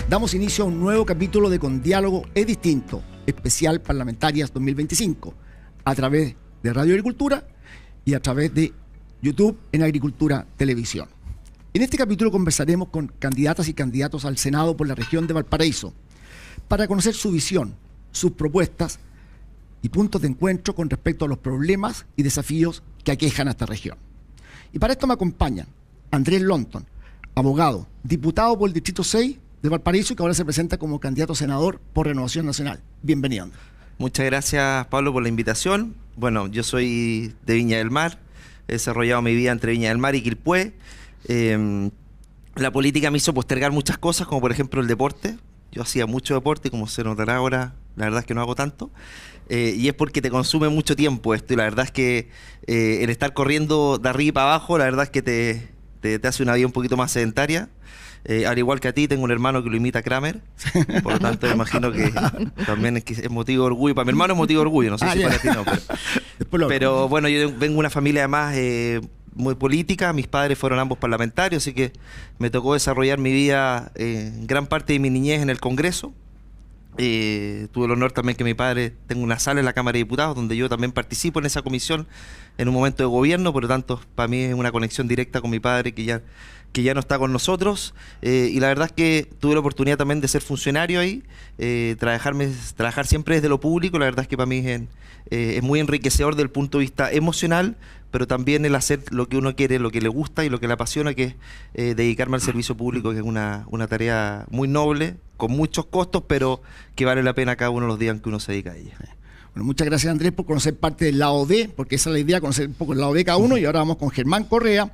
Damos inicio a un nuevo capítulo de Con Diálogo es Distinto, especial Parlamentarias 2025, a través de Radio Agricultura y a través de YouTube en Agricultura Televisión. En este capítulo conversaremos con candidatas y candidatos al Senado por la región de Valparaíso para conocer su visión, sus propuestas y puntos de encuentro con respecto a los problemas y desafíos que aquejan a esta región. Y para esto me acompañan Andrés Lonton, abogado, diputado por el Distrito 6 de Valparaíso y que ahora se presenta como candidato a senador por Renovación Nacional. Bienvenido, Andrés. Muchas gracias, Pablo, por la invitación. Bueno, yo soy de Viña del Mar, he desarrollado mi vida entre Viña del Mar y Quilpué. La política me hizo postergar muchas cosas, como por ejemplo el deporte. Yo hacía mucho deporte y como se notará ahora, la verdad es que no hago tanto. Y es porque te consume mucho tiempo esto. Y la verdad es que el estar corriendo de arriba para abajo, la verdad es que te hace una vida un poquito más sedentaria. Al igual que a ti, tengo un hermano que lo imita a Kramer. Por lo tanto, me imagino que también es motivo de orgullo. Para mi hermano es motivo de orgullo, no sé si para ti no. Pero bueno, yo vengo de una familia además muy política. Mis padres fueron ambos parlamentarios, así que me tocó desarrollar mi vida gran parte de mi niñez en el Congreso. Tuve el honor también que mi padre tenga una sala en la Cámara de Diputados donde yo también participo en esa comisión en un momento de gobierno, por lo tanto para mí es una conexión directa con mi padre que ya no está con nosotros, y la verdad es que tuve la oportunidad también de ser funcionario ahí, trabajar siempre desde lo público. La verdad es que para mí es muy enriquecedor desde el punto de vista emocional, pero también el hacer lo que uno quiere, lo que le gusta y lo que le apasiona, que es dedicarme al servicio público, que es una tarea muy noble, con muchos costos, pero que vale la pena cada uno de los días en que uno se dedica a ella. Bueno, muchas gracias, Andrés, por conocer parte del lado B, porque esa es la idea, conocer un poco el lado B cada uno. Y ahora vamos con Germán Correa,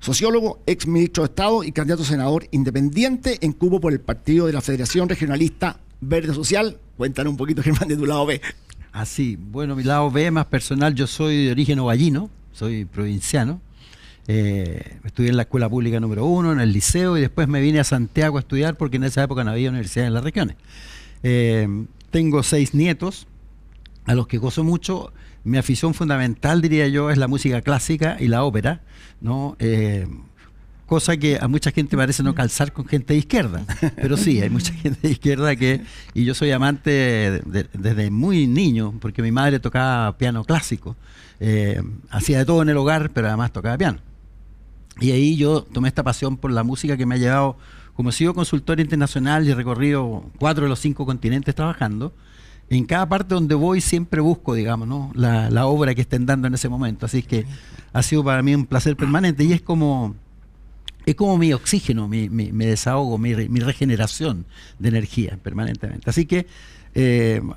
sociólogo, ex ministro de Estado y candidato a senador independiente en cupo por el partido de la Federación Regionalista Verde Social. Cuéntanos un poquito, Germán, de tu lado B. Así, bueno, mi lado B más personal, yo soy de origen ovallino, soy provinciano. Estudié en la escuela pública número 1, en el liceo, y después me vine a Santiago a estudiar porque en esa época no había universidades en las regiones. Tengo 6 nietos, a los que gozo mucho. Mi afición fundamental, diría yo, es la música clásica y la ópera, ¿no? Cosa que a mucha gente parece no calzar con gente de izquierda, pero sí, hay mucha gente de izquierda y yo soy amante desde muy niño, porque mi madre tocaba piano clásico, hacía de todo en el hogar, pero además tocaba piano. Y ahí yo tomé esta pasión por la música que me ha llevado, como he sido consultor internacional y he recorrido 4 de los 5 continentes trabajando. En cada parte donde voy siempre busco, digamos, ¿no?, la obra que estén dando en ese momento. Así que ha sido para mí un placer permanente y es como mi oxígeno, mi desahogo, mi regeneración de energía permanentemente. Así que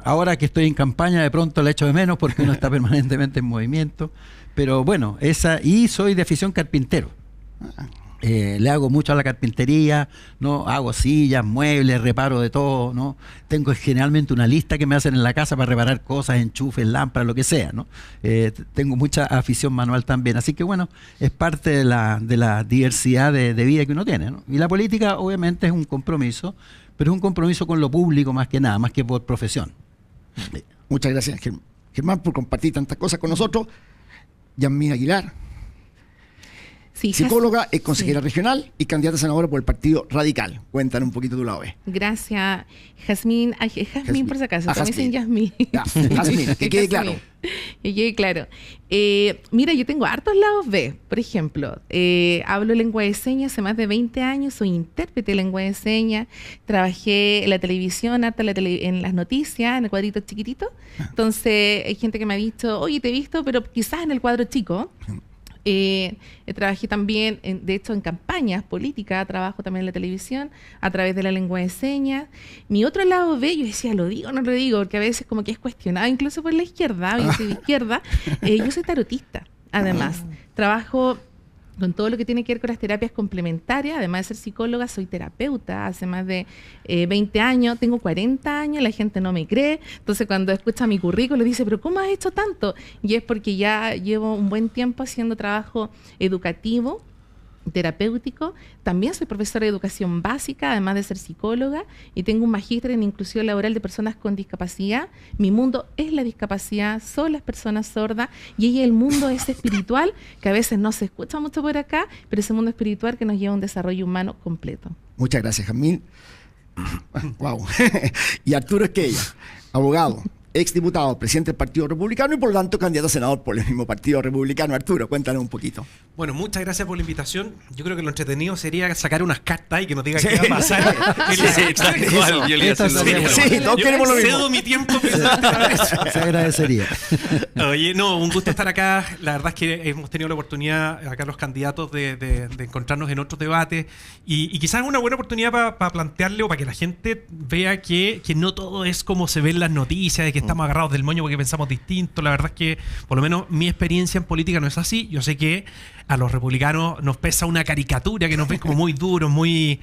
ahora que estoy en campaña, de pronto la echo de menos porque uno está permanentemente en movimiento. Pero bueno, y soy de afición carpintero. Le hago mucho a la carpintería, ¿no? Hago sillas, muebles, reparo de todo, ¿no? Tengo generalmente una lista que me hacen en la casa para reparar cosas, enchufes, lámparas, lo que sea, ¿no? Tengo mucha afición manual también, así que bueno, es parte de la diversidad de vida que uno tiene, ¿no? Y la política obviamente es un compromiso, pero es un compromiso con lo público más que nada, más que por profesión. Muchas gracias, Germán, por compartir tantas cosas con nosotros. Yasmín Aguilar, sí, psicóloga, es consejera regional y candidata a senadora por el Partido Radical. Cuéntanos un poquito de tu lado B. Gracias, Jazmín. Jazmín, por si acaso, también dicen Yasmín. Jazmín, que quede claro. Que quede claro. Mira, yo tengo hartos lados B. Por ejemplo, hablo lengua de señas hace más de 20 años, soy intérprete de lengua de señas, trabajé en la televisión, en las noticias, en el cuadrito chiquitito. Entonces, hay gente que me ha dicho, oye, te he visto, pero quizás en el cuadro chico. Trabajé también, de hecho, en campañas políticas, trabajo también en la televisión a través de la lengua de señas. Mi otro lado B, yo decía, ¿lo digo o no lo digo? Porque a veces como que es cuestionado, incluso por la izquierda, yo soy de izquierda. Yo soy tarotista, además. Trabajo con todo lo que tiene que ver con las terapias complementarias. Además de ser psicóloga, soy terapeuta hace más de 20 años, tengo 40 años, la gente no me cree. Entonces cuando escucha mi currículum dice, ¿pero cómo has hecho tanto? Y es porque ya llevo un buen tiempo haciendo trabajo educativo, terapéutico. También soy profesora de educación básica, además de ser psicóloga, y tengo un magíster en inclusión laboral de personas con discapacidad. Mi mundo es la discapacidad, son las personas sordas, y el mundo es espiritual, que a veces no se escucha mucho por acá, pero ese mundo espiritual que nos lleva a un desarrollo humano completo. Muchas gracias, Jamil. Wow. Y Arturo Esquella, abogado, exdiputado, presidente del Partido Republicano y por lo tanto candidato a senador por el mismo Partido Republicano. Arturo, cuéntanos un poquito. Bueno, muchas gracias por la invitación. Yo creo que lo entretenido sería sacar unas cartas y que nos diga qué va a pasar. Sí, todos queremos lo mismo. Cedo mi tiempo pensando en eso. Se agradecería. Oye, no, un gusto estar acá. La verdad es que hemos tenido la oportunidad, acá los candidatos, de encontrarnos en otros debates y quizás es una buena oportunidad para plantearle o para que la gente vea que no todo es como se ve en las noticias, de que estamos agarrados del moño porque pensamos distinto. La verdad es que, por lo menos, mi experiencia en política no es así. Yo sé que a los republicanos nos pesa una caricatura que nos ven como muy duros, muy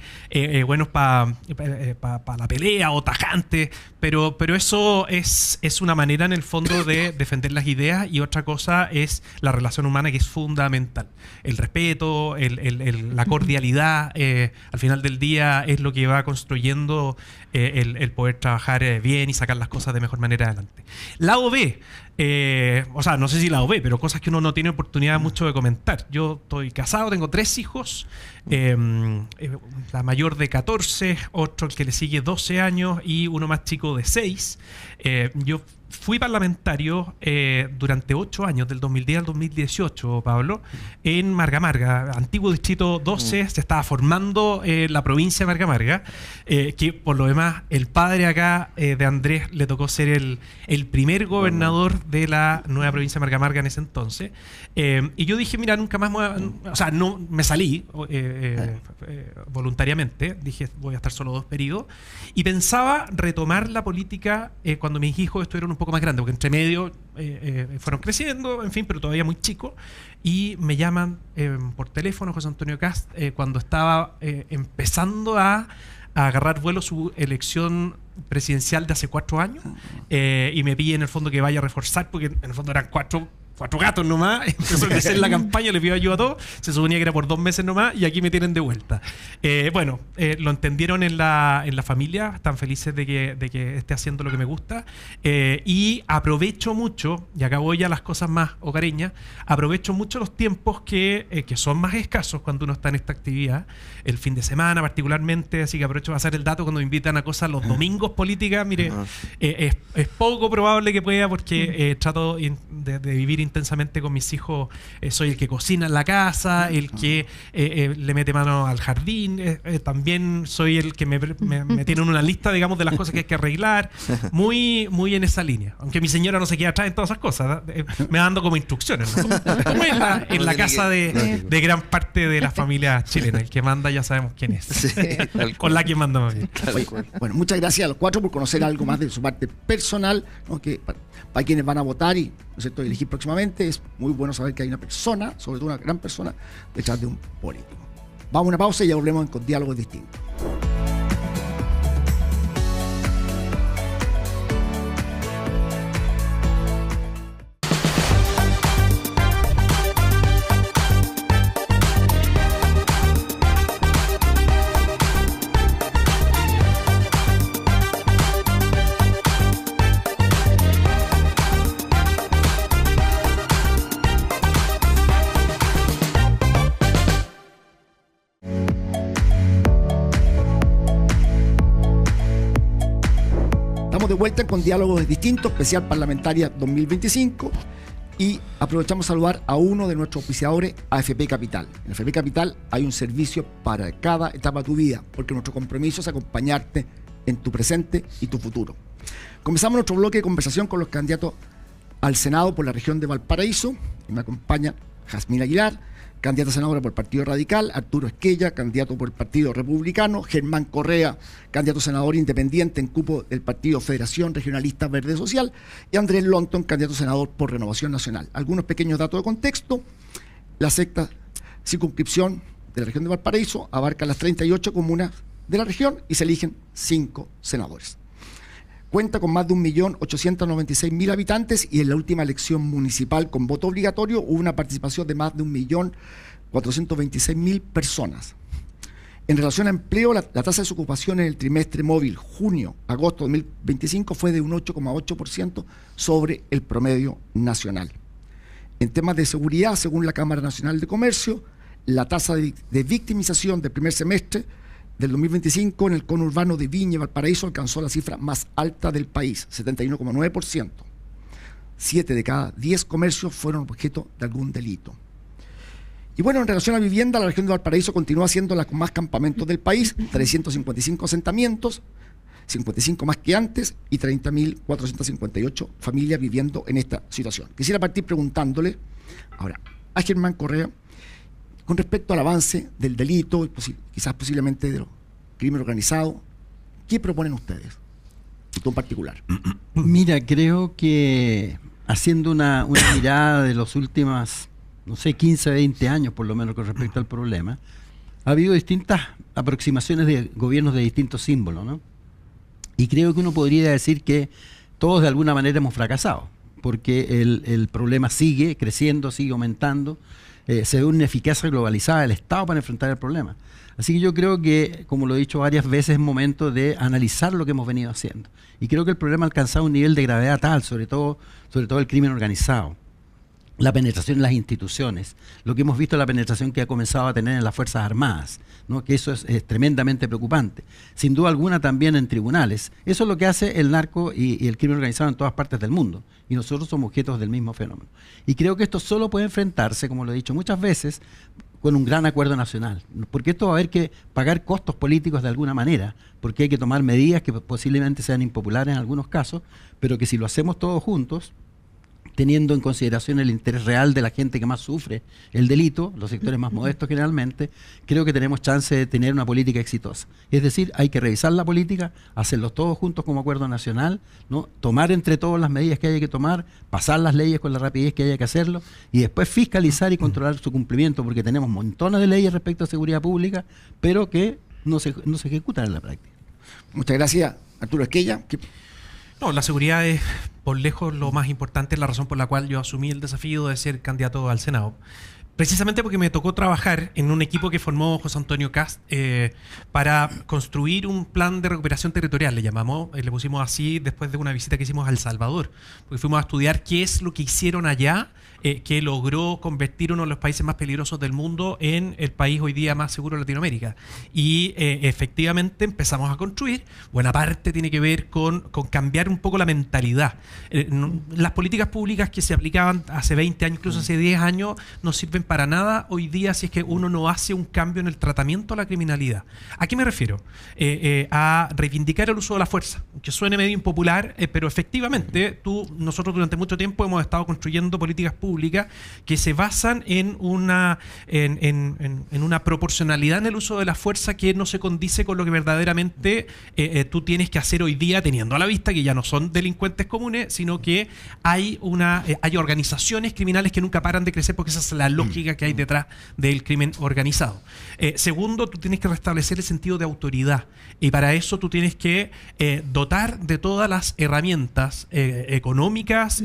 buenos para la pelea o tajantes, pero eso es una manera en el fondo de defender las ideas y otra cosa es la relación humana que es fundamental. El respeto, la cordialidad, al final del día es lo que va construyendo el poder trabajar bien y sacar las cosas de mejor manera adelante. Lado B, o sea, no sé si lado B, pero cosas que uno no tiene oportunidad mucho de comentar. Yo estoy casado, tengo 3 hijos, la mayor de 14, otro el que le sigue 12 años y uno más chico de 6. Yo fui parlamentario durante 8 años, del 2010 al 2018, Pablo, en Marga Marga, antiguo distrito 12, se estaba formando la provincia de Marga Marga, que por lo demás el padre acá de Andrés le tocó ser el primer gobernador de la nueva provincia de Marga Marga en ese entonces. Y yo dije, mira, nunca más o sea, no me salí voluntariamente, dije, voy a estar solo 2 periodos, y pensaba retomar la política cuando mis hijos estuvieron un poco más grandes, porque entre medio fueron creciendo, en fin, pero todavía muy chicos, y me llaman por teléfono José Antonio Cast cuando estaba empezando a agarrar vuelo su elección presidencial de hace 4 años, y me pide en el fondo que vaya a reforzar, porque en el fondo eran 4 gatos nomás, empezó a crecer la campaña, le pidió ayuda a todos, se suponía que era por 2 meses nomás y aquí me tienen de vuelta. Bueno, lo entendieron en la familia, están felices de que esté haciendo lo que me gusta, y aprovecho mucho, y acá voy a las cosas más hogareñas, aprovecho mucho los tiempos que son más escasos cuando uno está en esta actividad, el fin de semana particularmente, así que aprovecho para hacer el dato cuando me invitan a cosas los domingos políticas, mire, es poco probable que pueda porque trato de vivir intensamente con mis hijos, soy el que cocina en la casa, el que le mete mano al jardín, también soy el que me tiene en una lista, digamos, de las cosas que hay que arreglar, muy en esa línea, aunque mi señora no se queda atrás en todas esas cosas, me va dando como instrucciones, ¿no? Como en la casa de gran parte de la familia chilena, el que manda ya sabemos quién es, Sí, con la que manda más bien. Oye, bueno, muchas gracias a los 4 por conocer algo más de su parte personal, ¿no? Que para quienes van a votar y, ¿no es cierto?, elegir próximamente, es muy bueno saber que hay una persona, sobre todo una gran persona, detrás de un político. Vamos a una pausa y ya volvemos con Diálogos Distintos. De vuelta con Diálogos Distintos, especial parlamentaria 2025, y aprovechamos a saludar a uno de nuestros auspiciadores, AFP Capital. En AFP Capital hay un servicio para cada etapa de tu vida, porque nuestro compromiso es acompañarte en tu presente y tu futuro. Comenzamos nuestro bloque de conversación con los candidatos al Senado por la región de Valparaíso, y me acompaña Jazmín Aguilar, candidata a senadora por el Partido Radical, Arturo Esquella, candidato por el Partido Republicano, Germán Correa, candidato a senador independiente en cupo del Partido Federación Regionalista Verde Social, y Andrés Lonton, candidato a senador por Renovación Nacional. Algunos pequeños datos de contexto: la sexta circunscripción de la región de Valparaíso abarca las 38 comunas de la región y se eligen 5 senadores. Cuenta con más de 1.896.000 habitantes y en la última elección municipal con voto obligatorio hubo una participación de más de 1.426.000 personas. En relación a empleo, la tasa de desocupación en el trimestre móvil junio-agosto 2025 fue de un 8,8% sobre el promedio nacional. En temas de seguridad, según la Cámara Nacional de Comercio, la tasa de victimización del primer semestre del 2025 en el conurbano de Viña y Valparaíso alcanzó la cifra más alta del país, 71,9%. 7 de cada 10 comercios fueron objeto de algún delito. Y bueno, en relación a vivienda, la región de Valparaíso continúa siendo la con más campamentos del país, 355 asentamientos, 55 más que antes y 30.458 familias viviendo en esta situación. Quisiera partir preguntándole ahora a Germán Correa con respecto al avance del delito, quizás posiblemente de los crimen organizado. ¿Qué proponen ustedes? Y tú en particular. Mira, creo que haciendo una mirada de los últimos, no sé, 15, 20 años por lo menos con respecto al problema, ha habido distintas aproximaciones de gobiernos de distintos símbolos, ¿no? Y creo que uno podría decir que todos de alguna manera hemos fracasado, porque el problema sigue creciendo, sigue aumentando, se ve una ineficacia globalizada del Estado para enfrentar el problema. Así que yo creo que, como lo he dicho varias veces, es momento de analizar lo que hemos venido haciendo. Y creo que el problema ha alcanzado un nivel de gravedad tal, sobre todo el crimen organizado, la penetración en las instituciones, lo que hemos visto, la penetración que ha comenzado a tener en las Fuerzas Armadas, ¿no? Que eso es tremendamente preocupante. Sin duda alguna también en tribunales. Eso es lo que hace el narco y el crimen organizado en todas partes del mundo. Y nosotros somos objetos del mismo fenómeno. Y creo que esto solo puede enfrentarse, como lo he dicho muchas veces, con un gran acuerdo nacional. Porque esto va a haber que pagar costos políticos de alguna manera, porque hay que tomar medidas que posiblemente sean impopulares en algunos casos, pero que si lo hacemos todos juntos, teniendo en consideración el interés real de la gente que más sufre el delito, los sectores más modestos generalmente, creo que tenemos chance de tener una política exitosa. Es decir, hay que revisar la política, hacerlos todos juntos como acuerdo nacional, ¿no? Tomar entre todos las medidas que haya que tomar, pasar las leyes con la rapidez que haya que hacerlo y después fiscalizar y controlar su cumplimiento, porque tenemos montones de leyes respecto a seguridad pública, pero que no se ejecutan en la práctica. Muchas gracias, Arturo Esquella. No, la seguridad es por lejos lo más importante, es la razón por la cual yo asumí el desafío de ser candidato al Senado. Precisamente porque me tocó trabajar en un equipo que formó José Antonio Kast para construir un plan de recuperación territorial, le pusimos así después de una visita que hicimos a El Salvador, porque fuimos a estudiar qué es lo que hicieron allá, que logró convertir uno de los países más peligrosos del mundo en el país hoy día más seguro de Latinoamérica. Y efectivamente empezamos a construir. Buena parte tiene que ver con cambiar un poco la mentalidad. Las políticas públicas que se aplicaban hace 20 años, incluso hace 10 años, no sirven para nada hoy día si es que uno no hace un cambio en el tratamiento a la criminalidad. ¿A qué me refiero? A reivindicar el uso de la fuerza, que suene medio impopular, pero efectivamente nosotros durante mucho tiempo hemos estado construyendo políticas públicas que se basan en una proporcionalidad en el uso de la fuerza que no se condice con lo que verdaderamente tú tienes que hacer hoy día, teniendo a la vista que ya no son delincuentes comunes, sino que hay organizaciones criminales que nunca paran de crecer, porque esa es la lógica que hay detrás del crimen organizado. Segundo, tú tienes que restablecer el sentido de autoridad, y para eso tú tienes que dotar de todas las herramientas económicas,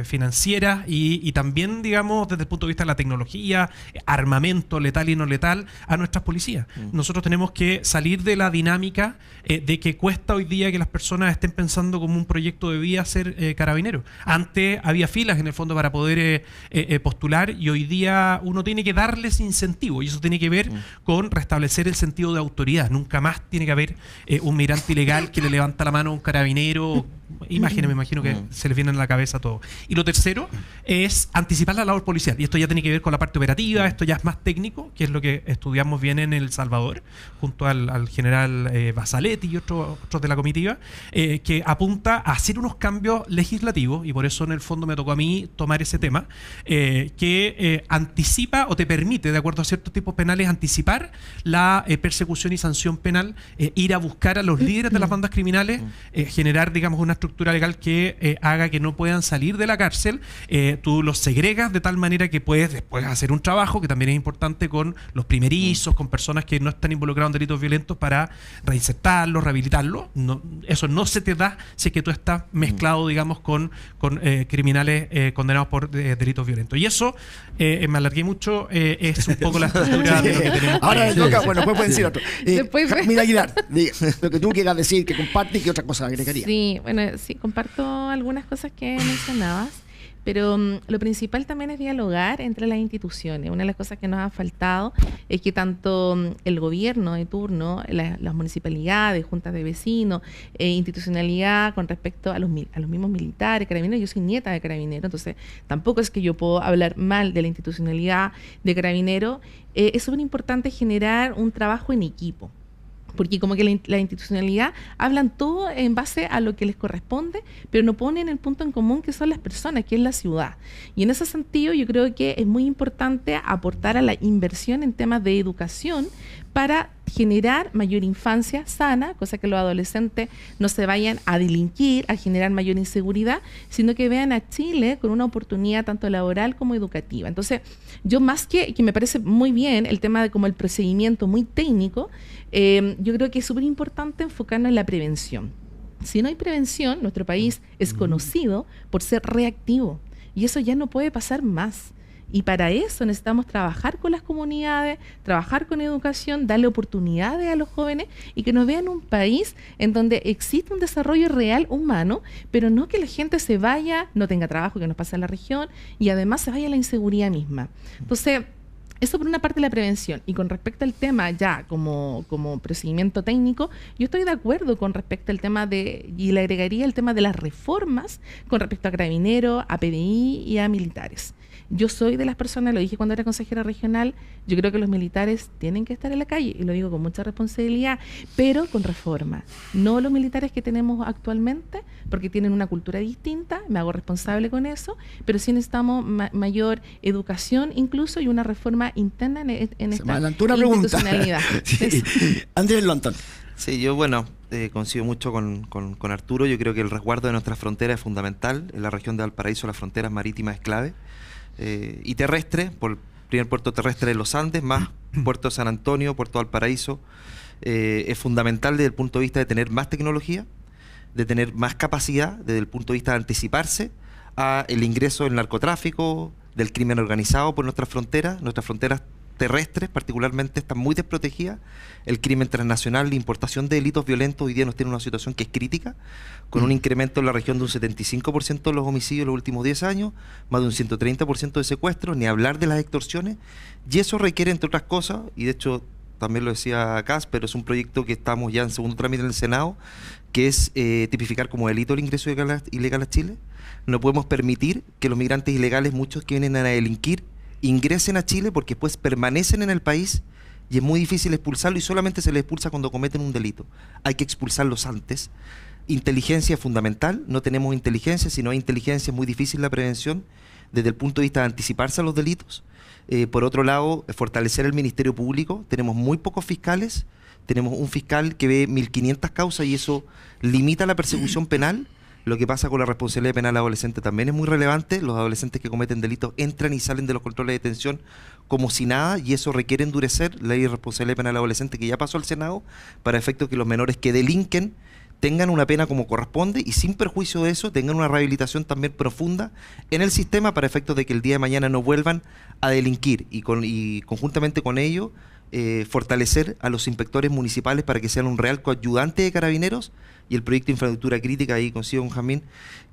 financieras y también, digamos, desde el punto de vista de la tecnología, armamento letal y no letal a nuestras policías. Nosotros tenemos que salir de la dinámica de que cuesta hoy día que las personas estén pensando como un proyecto de vida ser carabinero. Antes había filas en el fondo para poder postular, y hoy día uno tiene que darles incentivo, y eso tiene que ver con restablecer el sentido de autoridad. Nunca más tiene que haber un migrante ilegal que le levanta la mano a un carabinero. Me imagino que se les viene en la cabeza todo. Y lo tercero es anticipar la labor policial, y esto ya tiene que ver con la parte operativa, esto ya es más técnico, que es lo que estudiamos bien en El Salvador, junto al general Basaletti y otros de la comitiva, que apunta a hacer unos cambios legislativos, y por eso en el fondo me tocó a mí tomar ese tema, que anticipa o te permite, de acuerdo a ciertos tipos penales, anticipar la persecución y sanción penal, ir a buscar a los líderes de las bandas criminales, generar, digamos, una estructura legal que haga que no puedan salir de la cárcel. Tú los segregas de tal manera que puedes después hacer un trabajo que también es importante con los primerizos, con personas que no están involucradas en delitos violentos, para reinsertarlos, rehabilitarlos. Eso no se te da si es que tú estás mezclado, digamos, con criminales condenados por delitos violentos. Y eso, me alargué mucho, es un poco la estructura de lo que tenemos. Ahora me toca, bueno, después pueden decir otro. Mira, Aguilar, lo que tú quieras decir, que comparte, y qué otra cosa agregaría. Sí, bueno, sí, comparto algunas cosas que mencionabas, pero lo principal también es dialogar entre las instituciones. Una de las cosas que nos ha faltado es que tanto el gobierno de turno, las municipalidades, juntas de vecinos, institucionalidad con respecto a los mismos militares, carabineros. Yo soy nieta de carabinero, entonces tampoco es que yo puedo hablar mal de la institucionalidad de carabinero. Es súper importante generar un trabajo en equipo. Porque como que la institucionalidad hablan todo en base a lo que les corresponde, pero no ponen el punto en común que son las personas, que es la ciudad. Y en ese sentido yo creo que es muy importante aportar a la inversión en temas de educación para generar mayor infancia sana, cosa que los adolescentes no se vayan a delinquir, a generar mayor inseguridad, sino que vean a Chile con una oportunidad tanto laboral como educativa. Entonces, yo más que me parece muy bien el tema de como el procedimiento muy técnico, yo creo que es súper importante enfocarnos en la prevención. Si no hay prevención, nuestro país es conocido por ser reactivo y eso ya no puede pasar más. Y para eso necesitamos trabajar con las comunidades, trabajar con educación, darle oportunidades a los jóvenes y que nos vean un país en donde existe un desarrollo real humano, pero no que la gente se vaya, no tenga trabajo, que nos pasa en la región, y además se vaya a la inseguridad misma. Entonces, eso por una parte de la prevención. Y con respecto al tema ya como procedimiento técnico, yo estoy de acuerdo con respecto al tema y le agregaría el tema de las reformas con respecto a carabineros, a PDI y a militares. Yo soy de las personas, lo dije cuando era consejera regional, yo creo que los militares tienen que estar en la calle, y lo digo con mucha responsabilidad, pero con reforma. No los militares que tenemos actualmente, porque tienen una cultura distinta, me hago responsable con eso, pero sí necesitamos mayor educación incluso y una reforma interna en esta institucionalidad. Sí. Andrés Lonton. Sí, yo coincido mucho con Arturo. Yo creo que el resguardo de nuestras fronteras es fundamental. En la región de Valparaíso las fronteras marítimas es clave. Y terrestre, por el primer puerto terrestre de los Andes, más Puerto San Antonio, Puerto Valparaíso, es fundamental desde el punto de vista de tener más tecnología, de tener más capacidad, desde el punto de vista de anticiparse a el ingreso del narcotráfico, del crimen organizado por nuestras fronteras terrestres particularmente están muy desprotegidas. El crimen transnacional, la importación de delitos violentos hoy día nos tiene una situación que es crítica, con un incremento en la región de un 75% de los homicidios en los últimos 10 años, más de un 130% de secuestros, ni hablar de las extorsiones, y eso requiere, entre otras cosas, y de hecho también lo decía Cas, pero es un proyecto que estamos ya en segundo trámite en el Senado, que es tipificar como delito el ingreso ilegal a Chile. No podemos permitir que los migrantes ilegales, muchos que vienen a delinquir, ingresen a Chile porque después permanecen en el país y es muy difícil expulsarlo, y solamente se les expulsa cuando cometen un delito. Hay que expulsarlos antes. Inteligencia es fundamental. No tenemos inteligencia. Si no hay inteligencia es muy difícil la prevención desde el punto de vista de anticiparse a los delitos. Por otro lado, fortalecer el Ministerio Público. Tenemos muy pocos fiscales. Tenemos un fiscal que ve 1.500 causas y eso limita la persecución penal. Lo que pasa con la responsabilidad penal adolescente también es muy relevante. Los adolescentes que cometen delitos entran y salen de los controles de detención como si nada, y eso requiere endurecer la ley de responsabilidad penal adolescente que ya pasó al Senado, para efecto que los menores que delinquen tengan una pena como corresponde y sin perjuicio de eso tengan una rehabilitación también profunda en el sistema, para efectos de que el día de mañana no vuelvan a delinquir, y conjuntamente con ello fortalecer a los inspectores municipales para que sean un real coayudante de carabineros, y el proyecto de infraestructura crítica, ahí consigo con Jamín,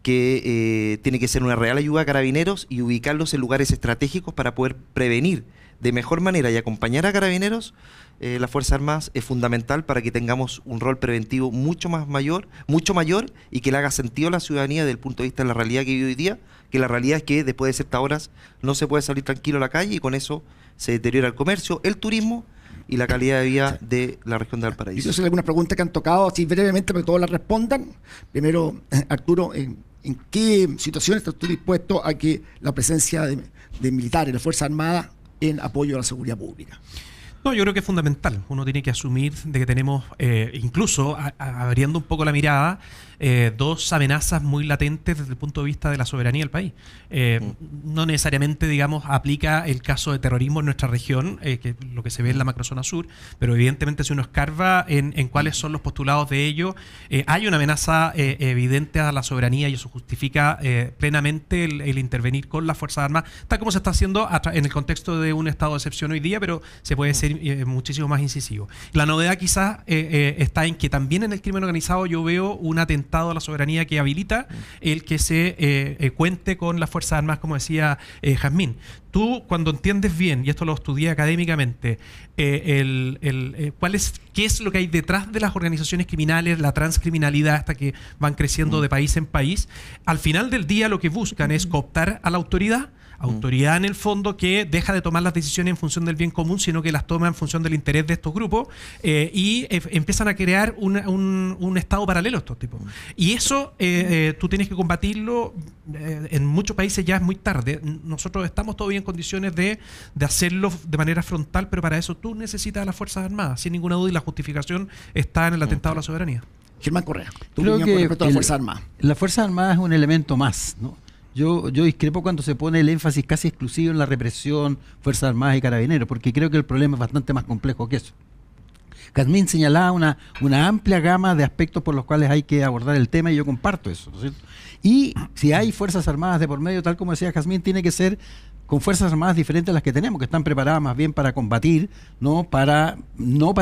que tiene que ser una real ayuda a carabineros y ubicarlos en lugares estratégicos para poder prevenir de mejor manera y acompañar a carabineros. Las Fuerzas Armadas es fundamental para que tengamos un rol preventivo mucho mayor, y que le haga sentido a la ciudadanía desde el punto de vista de la realidad que vive hoy día, que la realidad es que después de ciertas horas no se puede salir tranquilo a la calle, y con eso se deteriora el comercio, el turismo y la calidad de vida de la región de Valparaíso. Yo sé algunas preguntas que han tocado así brevemente para que todos las respondan. Primero, Arturo, ¿en qué situaciones estás tú dispuesto a que la presencia de militares, de Fuerzas Armadas, en apoyo a la seguridad pública? No, yo creo que es fundamental. Uno tiene que asumir de que tenemos, incluso abriendo un poco la mirada, dos amenazas muy latentes desde el punto de vista de la soberanía del país. No necesariamente, digamos, aplica el caso de terrorismo en nuestra región, que lo que se ve en la macrozona sur, pero evidentemente si uno escarba en cuáles son los postulados de ello, hay una amenaza evidente a la soberanía, y eso justifica plenamente el intervenir con las Fuerzas Armadas, tal como se está haciendo en el contexto de un estado de excepción hoy día, pero se puede seguir muchísimo más incisivo. La novedad quizás está en que también en el crimen organizado yo veo un atentado a la soberanía que habilita el que se cuente con las Fuerzas Armadas, como decía Jazmín. Tú, cuando entiendes bien, y esto lo estudié académicamente, qué es lo que hay detrás de las organizaciones criminales, la transcriminalidad hasta que van creciendo de país en país, al final del día lo que buscan es cooptar a la autoridad en el fondo que deja de tomar las decisiones en función del bien común, sino que las toma en función del interés de estos grupos y empiezan a crear un estado paralelo a estos tipos. Y eso tú tienes que combatirlo. En muchos países ya es muy tarde. Nosotros estamos todavía en condiciones de hacerlo de manera frontal, pero para eso tú necesitas a las Fuerzas Armadas, sin ninguna duda, y la justificación está en el atentado a la soberanía. Germán Correa, tu Creo opinión que con respecto a las Fuerzas Armadas. La Fuerza Armada es un elemento más, ¿no? Yo discrepo cuando se pone el énfasis casi exclusivo en la represión, Fuerzas Armadas y Carabineros, porque creo que el problema es bastante más complejo que eso. Jazmín señalaba una amplia gama de aspectos por los cuales hay que abordar el tema y yo comparto eso, ¿no es cierto? Y si hay Fuerzas Armadas de por medio, tal como decía Jazmín, tiene que ser con Fuerzas Armadas diferentes a las que tenemos, que están preparadas más bien para combatir, no para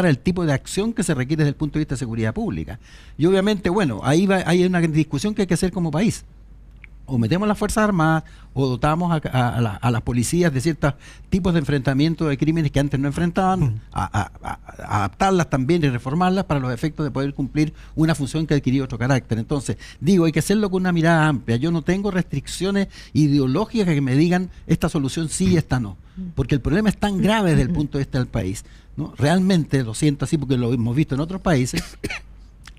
el tipo de acción que se requiere desde el punto de vista de seguridad pública. Y obviamente, bueno, hay una discusión que hay que hacer como país. O metemos las Fuerzas Armadas o dotamos a las policías de ciertos tipos de enfrentamiento de crímenes que antes no enfrentaban, a adaptarlas también y reformarlas para los efectos de poder cumplir una función que ha adquirido otro carácter. Entonces, digo, hay que hacerlo con una mirada amplia. Yo no tengo restricciones ideológicas que me digan esta solución sí y esta no, porque el problema es tan grave desde el punto de vista del país, ¿no? Realmente, lo siento así porque lo hemos visto en otros países,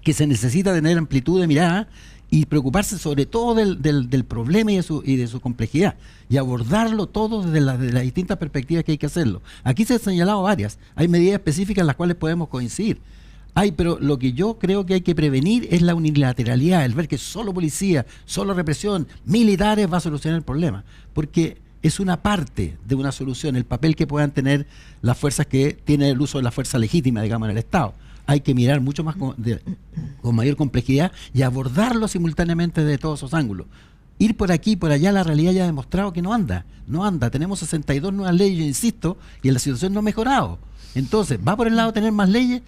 que se necesita tener amplitud de mirada y preocuparse sobre todo del problema y de su complejidad y abordarlo todo desde las distintas perspectivas que hay que hacerlo. Aquí se han señalado varias, hay medidas específicas en las cuales podemos coincidir. Pero lo que yo creo que hay que prevenir es la unilateralidad, el ver que solo policía, solo represión, militares va a solucionar el problema, porque es una parte de una solución, el papel que puedan tener las fuerzas que tienen el uso de la fuerza legítima, digamos, en el Estado. Hay que mirar mucho más con mayor complejidad y abordarlo simultáneamente de todos esos ángulos. Ir por aquí y por allá, la realidad ya ha demostrado que no anda. Tenemos 62 nuevas leyes, yo insisto, y la situación no ha mejorado. Entonces, ¿va por el lado de tener más leyes?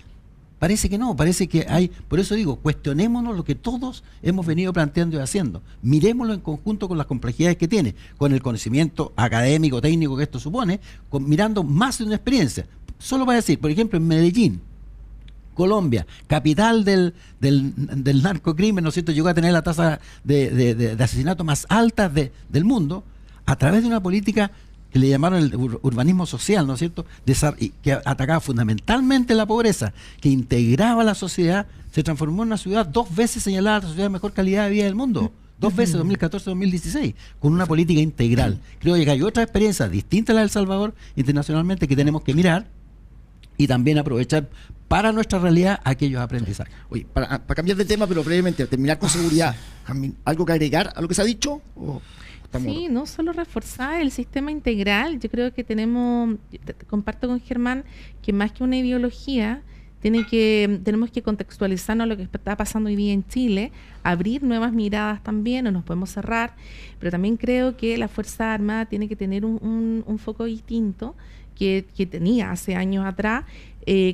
Parece que no, parece que hay. Por eso digo, cuestionémonos lo que todos hemos venido planteando y haciendo. Miremoslo en conjunto con las complejidades que tiene, con el conocimiento académico, técnico que esto supone, mirando más de una experiencia. Solo para decir, por ejemplo, en Medellín, Colombia, capital del narcocrimen, ¿no es cierto?, llegó a tener la tasa de asesinato más alta del mundo a través de una política que le llamaron el urbanismo social, ¿no es cierto?, que atacaba fundamentalmente la pobreza, que integraba a la sociedad, se transformó en una ciudad 2 veces señalada la sociedad de mejor calidad de vida del mundo. 2 veces, 2014-2016, con una política integral. Creo que hay otra experiencia distinta a la de El Salvador internacionalmente que tenemos que mirar y también aprovechar para nuestra realidad aquellos aprendizajes. Oye, para cambiar de tema, pero brevemente, terminar con seguridad, ¿algo que agregar a lo que se ha dicho? Sí, no solo reforzar el sistema integral. Yo creo que comparto con Germán, que más que una ideología, tenemos que contextualizarnos a lo que está pasando hoy día en Chile, abrir nuevas miradas también, no nos podemos cerrar, pero también creo que la Fuerza Armada tiene que tener un foco distinto que tenía hace años atrás.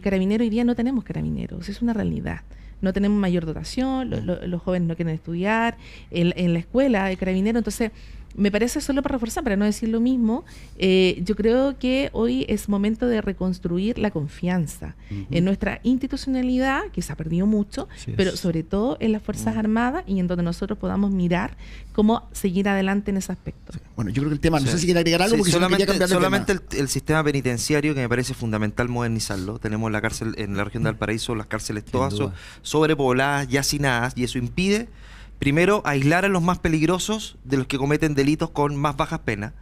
Carabineros, hoy día no tenemos carabineros, es una realidad. No tenemos mayor dotación, los jóvenes no quieren estudiar en la escuela de carabineros, entonces me parece, solo para reforzar, para no decir lo mismo, yo creo que hoy es momento de reconstruir la confianza en nuestra institucionalidad, que se ha perdido mucho, pero sobre todo en las Fuerzas Armadas y en donde nosotros podamos mirar cómo seguir adelante en ese aspecto. Bueno, yo creo que el tema, no sé si quiere agregar algo, porque solamente el sistema penitenciario, que me parece fundamental modernizarlo. Tenemos la cárcel en la región de Valparaíso, las cárceles todas sobrepobladas, ya hacinadas, y eso impide, primero, aislar a los más peligrosos de los que cometen delitos con más bajas penas.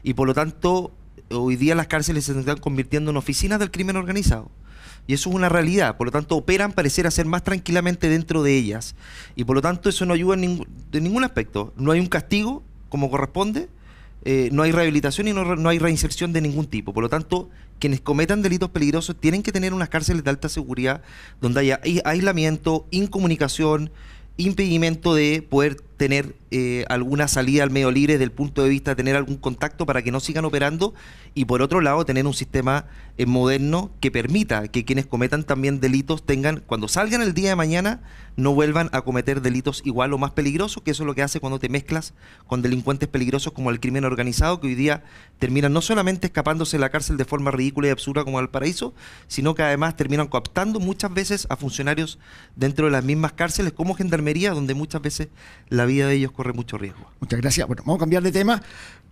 Y por lo tanto, hoy día las cárceles se están convirtiendo en oficinas del crimen organizado. Y eso es una realidad. Por lo tanto, operan parecer hacer más tranquilamente dentro de ellas. Y por lo tanto, eso no ayuda de ningún aspecto. No hay un castigo como corresponde, no hay rehabilitación y no hay reinserción de ningún tipo. Por lo tanto, quienes cometan delitos peligrosos tienen que tener unas cárceles de alta seguridad donde haya aislamiento, incomunicación, impedimento de poder tener alguna salida al medio libre desde el punto de vista de tener algún contacto para que no sigan operando, y por otro lado tener un sistema moderno que permita que quienes cometan también delitos tengan, cuando salgan el día de mañana, no vuelvan a cometer delitos igual o más peligrosos, que eso es lo que hace cuando te mezclas con delincuentes peligrosos como el crimen organizado, que hoy día terminan no solamente escapándose de la cárcel de forma ridícula y absurda como Valparaíso, sino que además terminan cooptando muchas veces a funcionarios dentro de las mismas cárceles como Gendarmería, donde muchas veces la vida de ellos corre mucho riesgo. Muchas gracias. Bueno, vamos a cambiar de tema.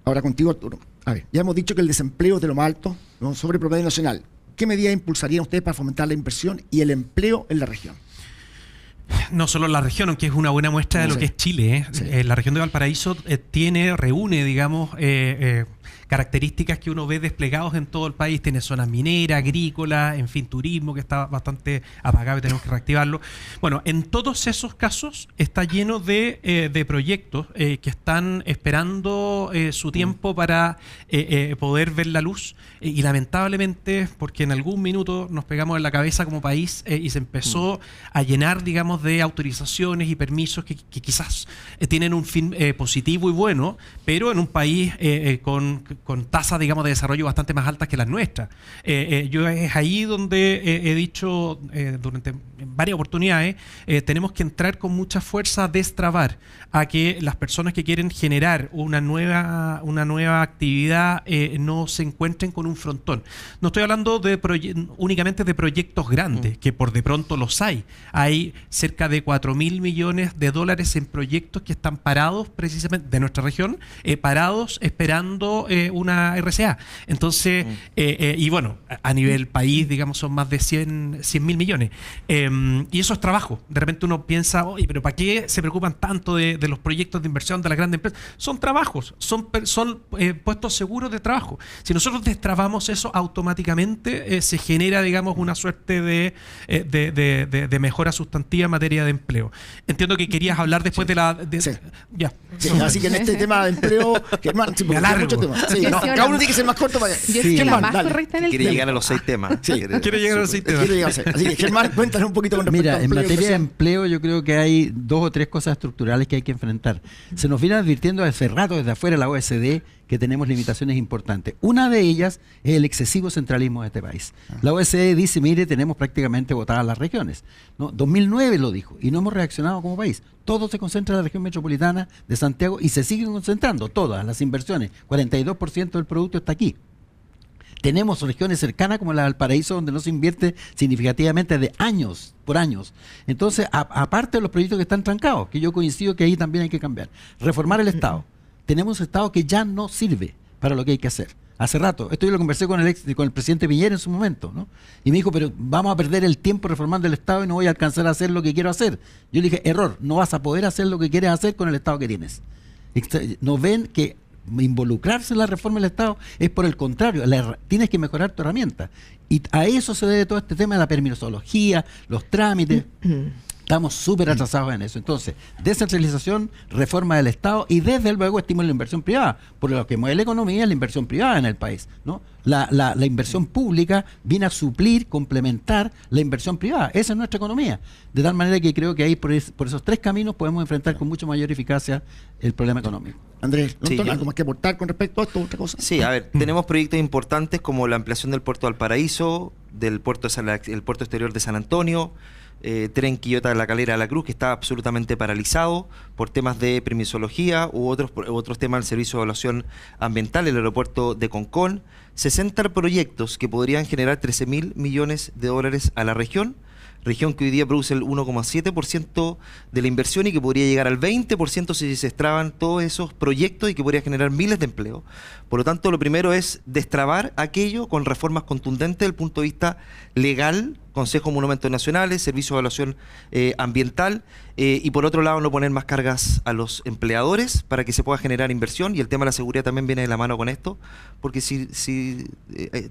Ahora contigo, Arturo. A ver, ya hemos dicho que el desempleo es de lo más alto, ¿no?, sobre el promedio nacional. ¿Qué medidas impulsarían ustedes para fomentar la inversión y el empleo en la región? No solo la región, aunque es una buena muestra de lo que es Chile. Sí. La región de Valparaíso reúne, digamos, características que uno ve desplegados en todo el país. Tiene zona minera, agrícola, en fin, turismo, que está bastante apagado y tenemos que reactivarlo. Bueno, en todos esos casos está lleno de proyectos que están esperando su tiempo para poder ver la luz. Y lamentablemente, porque en algún minuto nos pegamos en la cabeza como país y se empezó a llenar, digamos, de autorizaciones y permisos que quizás tienen un fin positivo y bueno, pero en un país con tasas, digamos, de desarrollo bastante más altas que las nuestras. Yo es ahí donde he dicho durante varias oportunidades, tenemos que entrar con mucha fuerza a destrabar a que las personas que quieren generar una nueva actividad no se encuentren con un frontón. No estoy hablando únicamente de proyectos grandes, que por de pronto los hay. Hay cerca de 4.000 millones de dólares en proyectos que están parados precisamente de nuestra región, parados esperando una RCA. Entonces, y bueno, a nivel país, digamos, son más de 100.000 millones. Y eso es trabajo. De repente uno piensa, oye, pero ¿para qué se preocupan tanto de los proyectos de inversión de las grandes empresas? Son trabajos, son puestos seguros de trabajo. Si nosotros destrabamos eso, automáticamente se genera, digamos, una suerte de mejora sustantiva en materia de empleo. Entiendo que querías hablar después de la... Sí. Ya. Sí, así que en este tema de empleo, Germán, sí, porque hay alargo. muchos temas. Sí, Yo no, soy cada la- uno tiene que ser más corto para allá. Yo soy Sí. la Germán, más dale. correcta en el Quiere tema. llegar a los 6 temas. Sí. Quiere llegar a los 6 temas. Quiero llegar a ser. Así que, Germán, cuéntanos un poquito con respecto Mira, a en empleo, materia de inversión. empleo yo creo que hay 2 o 3 cosas estructurales que hay que enfrentar. Se nos viene advirtiendo hace rato desde afuera la OECD que tenemos limitaciones importantes. Una de ellas es el excesivo centralismo de este país. La OECD dice, mire, tenemos prácticamente votadas las regiones, ¿no? 2009 lo dijo y no hemos reaccionado como país. Todo se concentra en la región metropolitana de Santiago y se siguen concentrando todas las inversiones. 42% del producto está aquí. Tenemos regiones cercanas como la de Valparaíso donde no se invierte significativamente de años por años. Entonces, aparte de los proyectos que están trancados, que yo coincido que ahí también hay que cambiar. Reformar el Estado. Tenemos un Estado que ya no sirve para lo que hay que hacer. Hace rato, esto yo lo conversé con el presidente Piñera en su momento, ¿no? Y me dijo, pero vamos a perder el tiempo reformando el Estado y no voy a alcanzar a hacer lo que quiero hacer. Yo le dije, error, no vas a poder hacer lo que quieres hacer con el Estado que tienes. No ven que involucrarse en la reforma del Estado es por el contrario, tienes que mejorar tu herramienta. Y a eso se debe todo este tema de la permisología, los trámites. Estamos súper atrasados en eso. Entonces, descentralización, reforma del Estado y desde luego estímulo a la inversión privada. Porque lo que mueve la economía es la inversión privada en el país, ¿no? La inversión pública viene a suplir, complementar la inversión privada. Esa es nuestra economía. De tal manera que creo que ahí por esos 3 caminos podemos enfrentar con mucho mayor eficacia el problema económico. Andrés, Sí, yo- ¿algo más que aportar con respecto a esto? ¿Otra cosa? Sí, a ver, tenemos proyectos importantes como la ampliación del puerto de Valparaíso, del puerto el puerto exterior de San Antonio, tren Quillota de la Calera a la Cruz, que está absolutamente paralizado por temas de permisología u otros temas del Servicio de Evaluación Ambiental, el aeropuerto de Concón. 60 proyectos que podrían generar 13.000 millones de dólares a la región que hoy día produce el 1,7% de la inversión y que podría llegar al 20% si se destraban todos esos proyectos y que podría generar miles de empleos. Por lo tanto, lo primero es destrabar aquello con reformas contundentes desde el punto de vista legal, Consejo de Monumentos Nacionales, Servicio de Evaluación Ambiental, y por otro lado no poner más cargas a los empleadores para que se pueda generar inversión, y el tema de la seguridad también viene de la mano con esto, porque si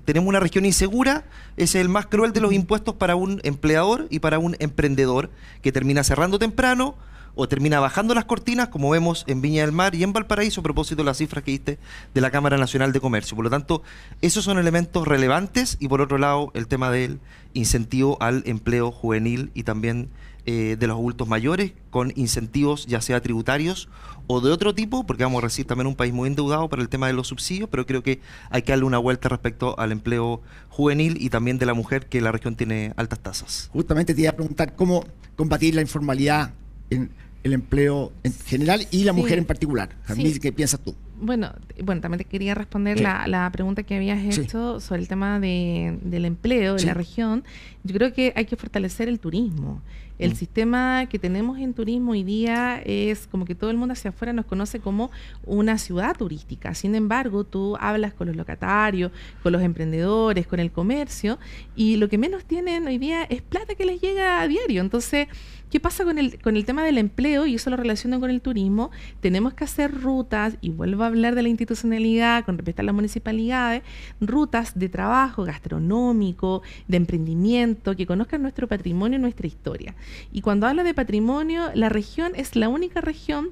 tenemos una región insegura, ese es el más cruel de los impuestos para un empleador y para un emprendedor que termina cerrando temprano o termina bajando las cortinas, como vemos en Viña del Mar y en Valparaíso, a propósito de las cifras que diste de la Cámara Nacional de Comercio. Por lo tanto, esos son elementos relevantes, y por otro lado, el tema del incentivo al empleo juvenil y también de los adultos mayores con incentivos ya sea tributarios o de otro tipo, porque vamos a recibir también un país muy endeudado para el tema de los subsidios, pero creo que hay que darle una vuelta respecto al empleo juvenil y también de la mujer, que la región tiene altas tasas. Justamente te iba a preguntar cómo combatir la informalidad en el empleo en general y la mujer en particular. Jamil, ¿qué piensas tú? Bueno, también te quería responder la pregunta que habías hecho sobre el tema del empleo de la región. Yo creo que hay que fortalecer el turismo. El sistema que tenemos en turismo hoy día es como que todo el mundo hacia afuera nos conoce como una ciudad turística. Sin embargo, tú hablas con los locatarios, con los emprendedores, con el comercio, y lo que menos tienen hoy día es plata que les llega a diario. Entonces, ¿qué pasa con el tema del empleo? Y eso lo relaciono con el turismo. Tenemos que hacer rutas, y vuelvo a hablar de la institucionalidad con respecto a las municipalidades, rutas de trabajo gastronómico, de emprendimiento, que conozcan nuestro patrimonio y nuestra historia. Y cuando hablo de patrimonio, la región es la única región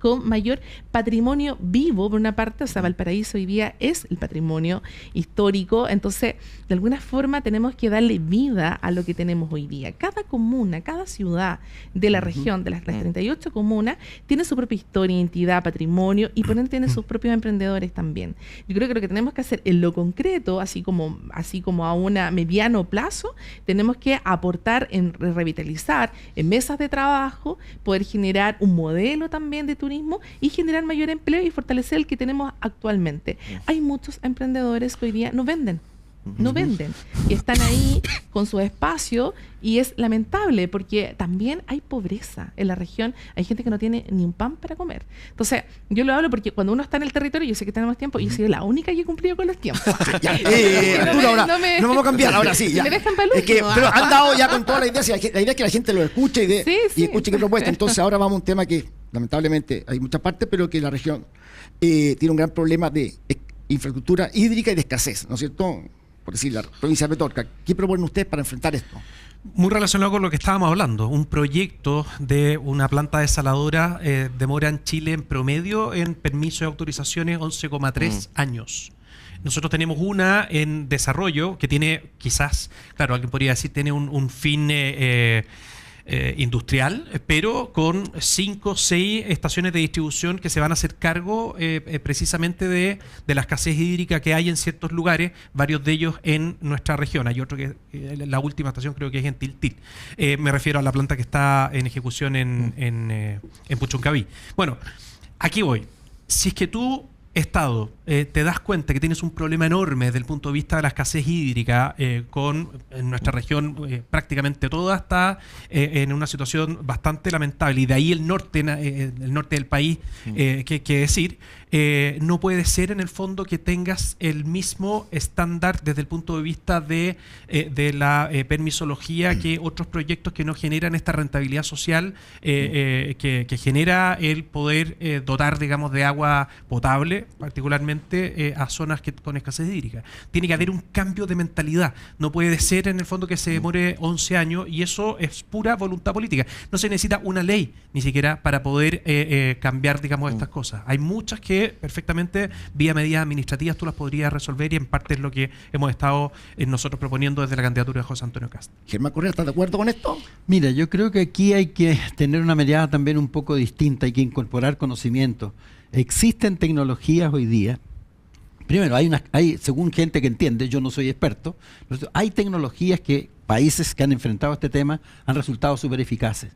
con mayor patrimonio vivo, por una parte. O sea, Valparaíso hoy día es el patrimonio histórico. Entonces, de alguna forma tenemos que darle vida a lo que tenemos hoy día. Cada comuna, cada ciudad de la región, de las 38 comunas, tiene su propia historia, identidad, patrimonio, y por ende tiene sus propios emprendedores también. Yo creo que lo que tenemos que hacer en lo concreto, así como a un mediano plazo, tenemos que aportar en revitalizar, en mesas de trabajo, poder generar un modelo también de turismo y generar mayor empleo y fortalecer el que tenemos actualmente. Hay muchos emprendedores que hoy día no venden, y están ahí con su espacio, y es lamentable porque también hay pobreza en la región. Hay gente que no tiene ni un pan para comer. Entonces, yo lo hablo porque cuando uno está en el territorio, yo sé que tenemos tiempo, y yo soy la única que he cumplido con los tiempos. Arturo, ahora no vamos a cambiar, ahora sí. Ya. Me dejan para el último. Pero han dado ya con toda la idea. La idea es que la gente lo escuche y escuche qué propuesta. Entonces, ahora vamos a un tema que lamentablemente hay muchas partes, pero que la región tiene un gran problema de infraestructura hídrica y de escasez, ¿no es cierto? Por decir, la provincia de Petorca. ¿Qué proponen ustedes para enfrentar esto? Muy relacionado con lo que estábamos hablando, un proyecto de una planta desaladora demora en Chile en promedio en permisos y autorizaciones 11,3 años. Nosotros tenemos una en desarrollo que tiene, quizás, claro, alguien podría decir, tiene un fin industrial, pero con 5 o 6 estaciones de distribución que se van a hacer cargo precisamente de la escasez hídrica que hay en ciertos lugares, varios de ellos en nuestra región. Hay otro que la última estación creo que es en Tiltil. Me refiero a la planta que está en ejecución en Puchuncaví. Bueno, aquí voy. Si es que tú, Estado, te das cuenta que tienes un problema enorme desde el punto de vista de la escasez hídrica, en nuestra región prácticamente toda está en una situación bastante lamentable, y de ahí el norte del país, que decir, no puede ser en el fondo que tengas el mismo estándar desde el punto de vista de la permisología que otros proyectos que no generan esta rentabilidad social que genera el poder dotar, digamos, de agua potable, particularmente a zonas con escasez hídrica. Tiene que haber un cambio de mentalidad. No puede ser en el fondo que se demore 11 años, y eso es pura voluntad política. No se necesita una ley ni siquiera para poder cambiar, digamos, estas cosas. Hay muchas que perfectamente vía medidas administrativas tú las podrías resolver, y en parte es lo que hemos estado nosotros proponiendo desde la candidatura de José Antonio Cast. Germán Correa, ¿estás de acuerdo con esto? Mira, yo creo que aquí hay que tener una mirada también un poco distinta, hay que incorporar conocimiento. Existen tecnologías hoy día. Primero, hay según gente que entiende, yo no soy experto, hay tecnologías que países que han enfrentado este tema han resultado súper eficaces.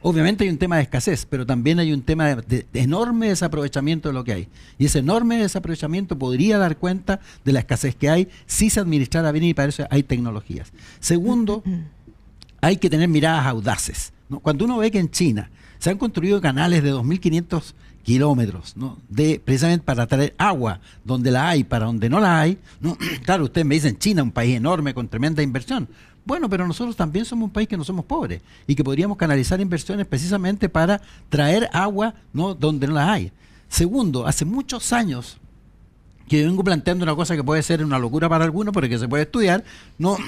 Obviamente hay un tema de escasez, pero también hay un tema de enorme desaprovechamiento de lo que hay. Y ese enorme desaprovechamiento podría dar cuenta de la escasez que hay si se administrara bien, y para eso hay tecnologías. Segundo, hay que tener miradas audaces, ¿no? Cuando uno ve que en China se han construido canales de 2.500 kilómetros, ¿no? Precisamente para traer agua donde la hay, para donde no la hay, ¿no? Claro, ustedes me dicen China, un país enorme con tremenda inversión. Bueno, pero nosotros también somos un país que no somos pobres y que podríamos canalizar inversiones precisamente para traer agua, ¿no?, donde no la hay. Segundo, hace muchos años que yo vengo planteando una cosa que puede ser una locura para algunos, pero que se puede estudiar, ¿no?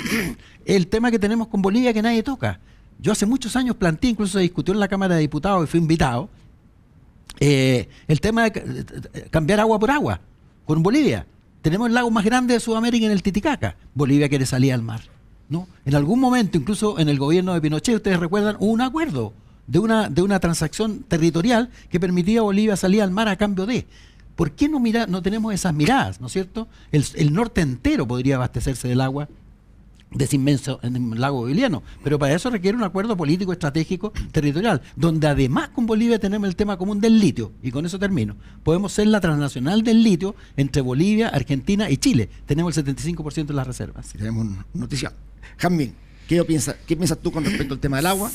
El tema que tenemos con Bolivia que nadie toca. Yo hace muchos años planteé, incluso se discutió en la Cámara de Diputados y fui invitado, el tema de cambiar agua por agua con Bolivia. Tenemos el lago más grande de Sudamérica en el Titicaca. Bolivia quiere salir al mar. ¿no? En algún momento, incluso en el gobierno de Pinochet, ustedes recuerdan, hubo un acuerdo de una transacción territorial que permitía a Bolivia salir al mar a cambio de. ¿Por qué no tenemos esas miradas, ¿no es cierto? El norte entero podría abastecerse del agua de ese inmenso en el lago boliviano, pero para eso requiere un acuerdo político estratégico territorial, donde además con Bolivia tenemos el tema común del litio, y con eso termino. Podemos ser la transnacional del litio entre Bolivia, Argentina y Chile. Tenemos el 75% de las reservas. Tenemos noticia. Jazmín, ¿qué piensas tú con respecto al tema del agua?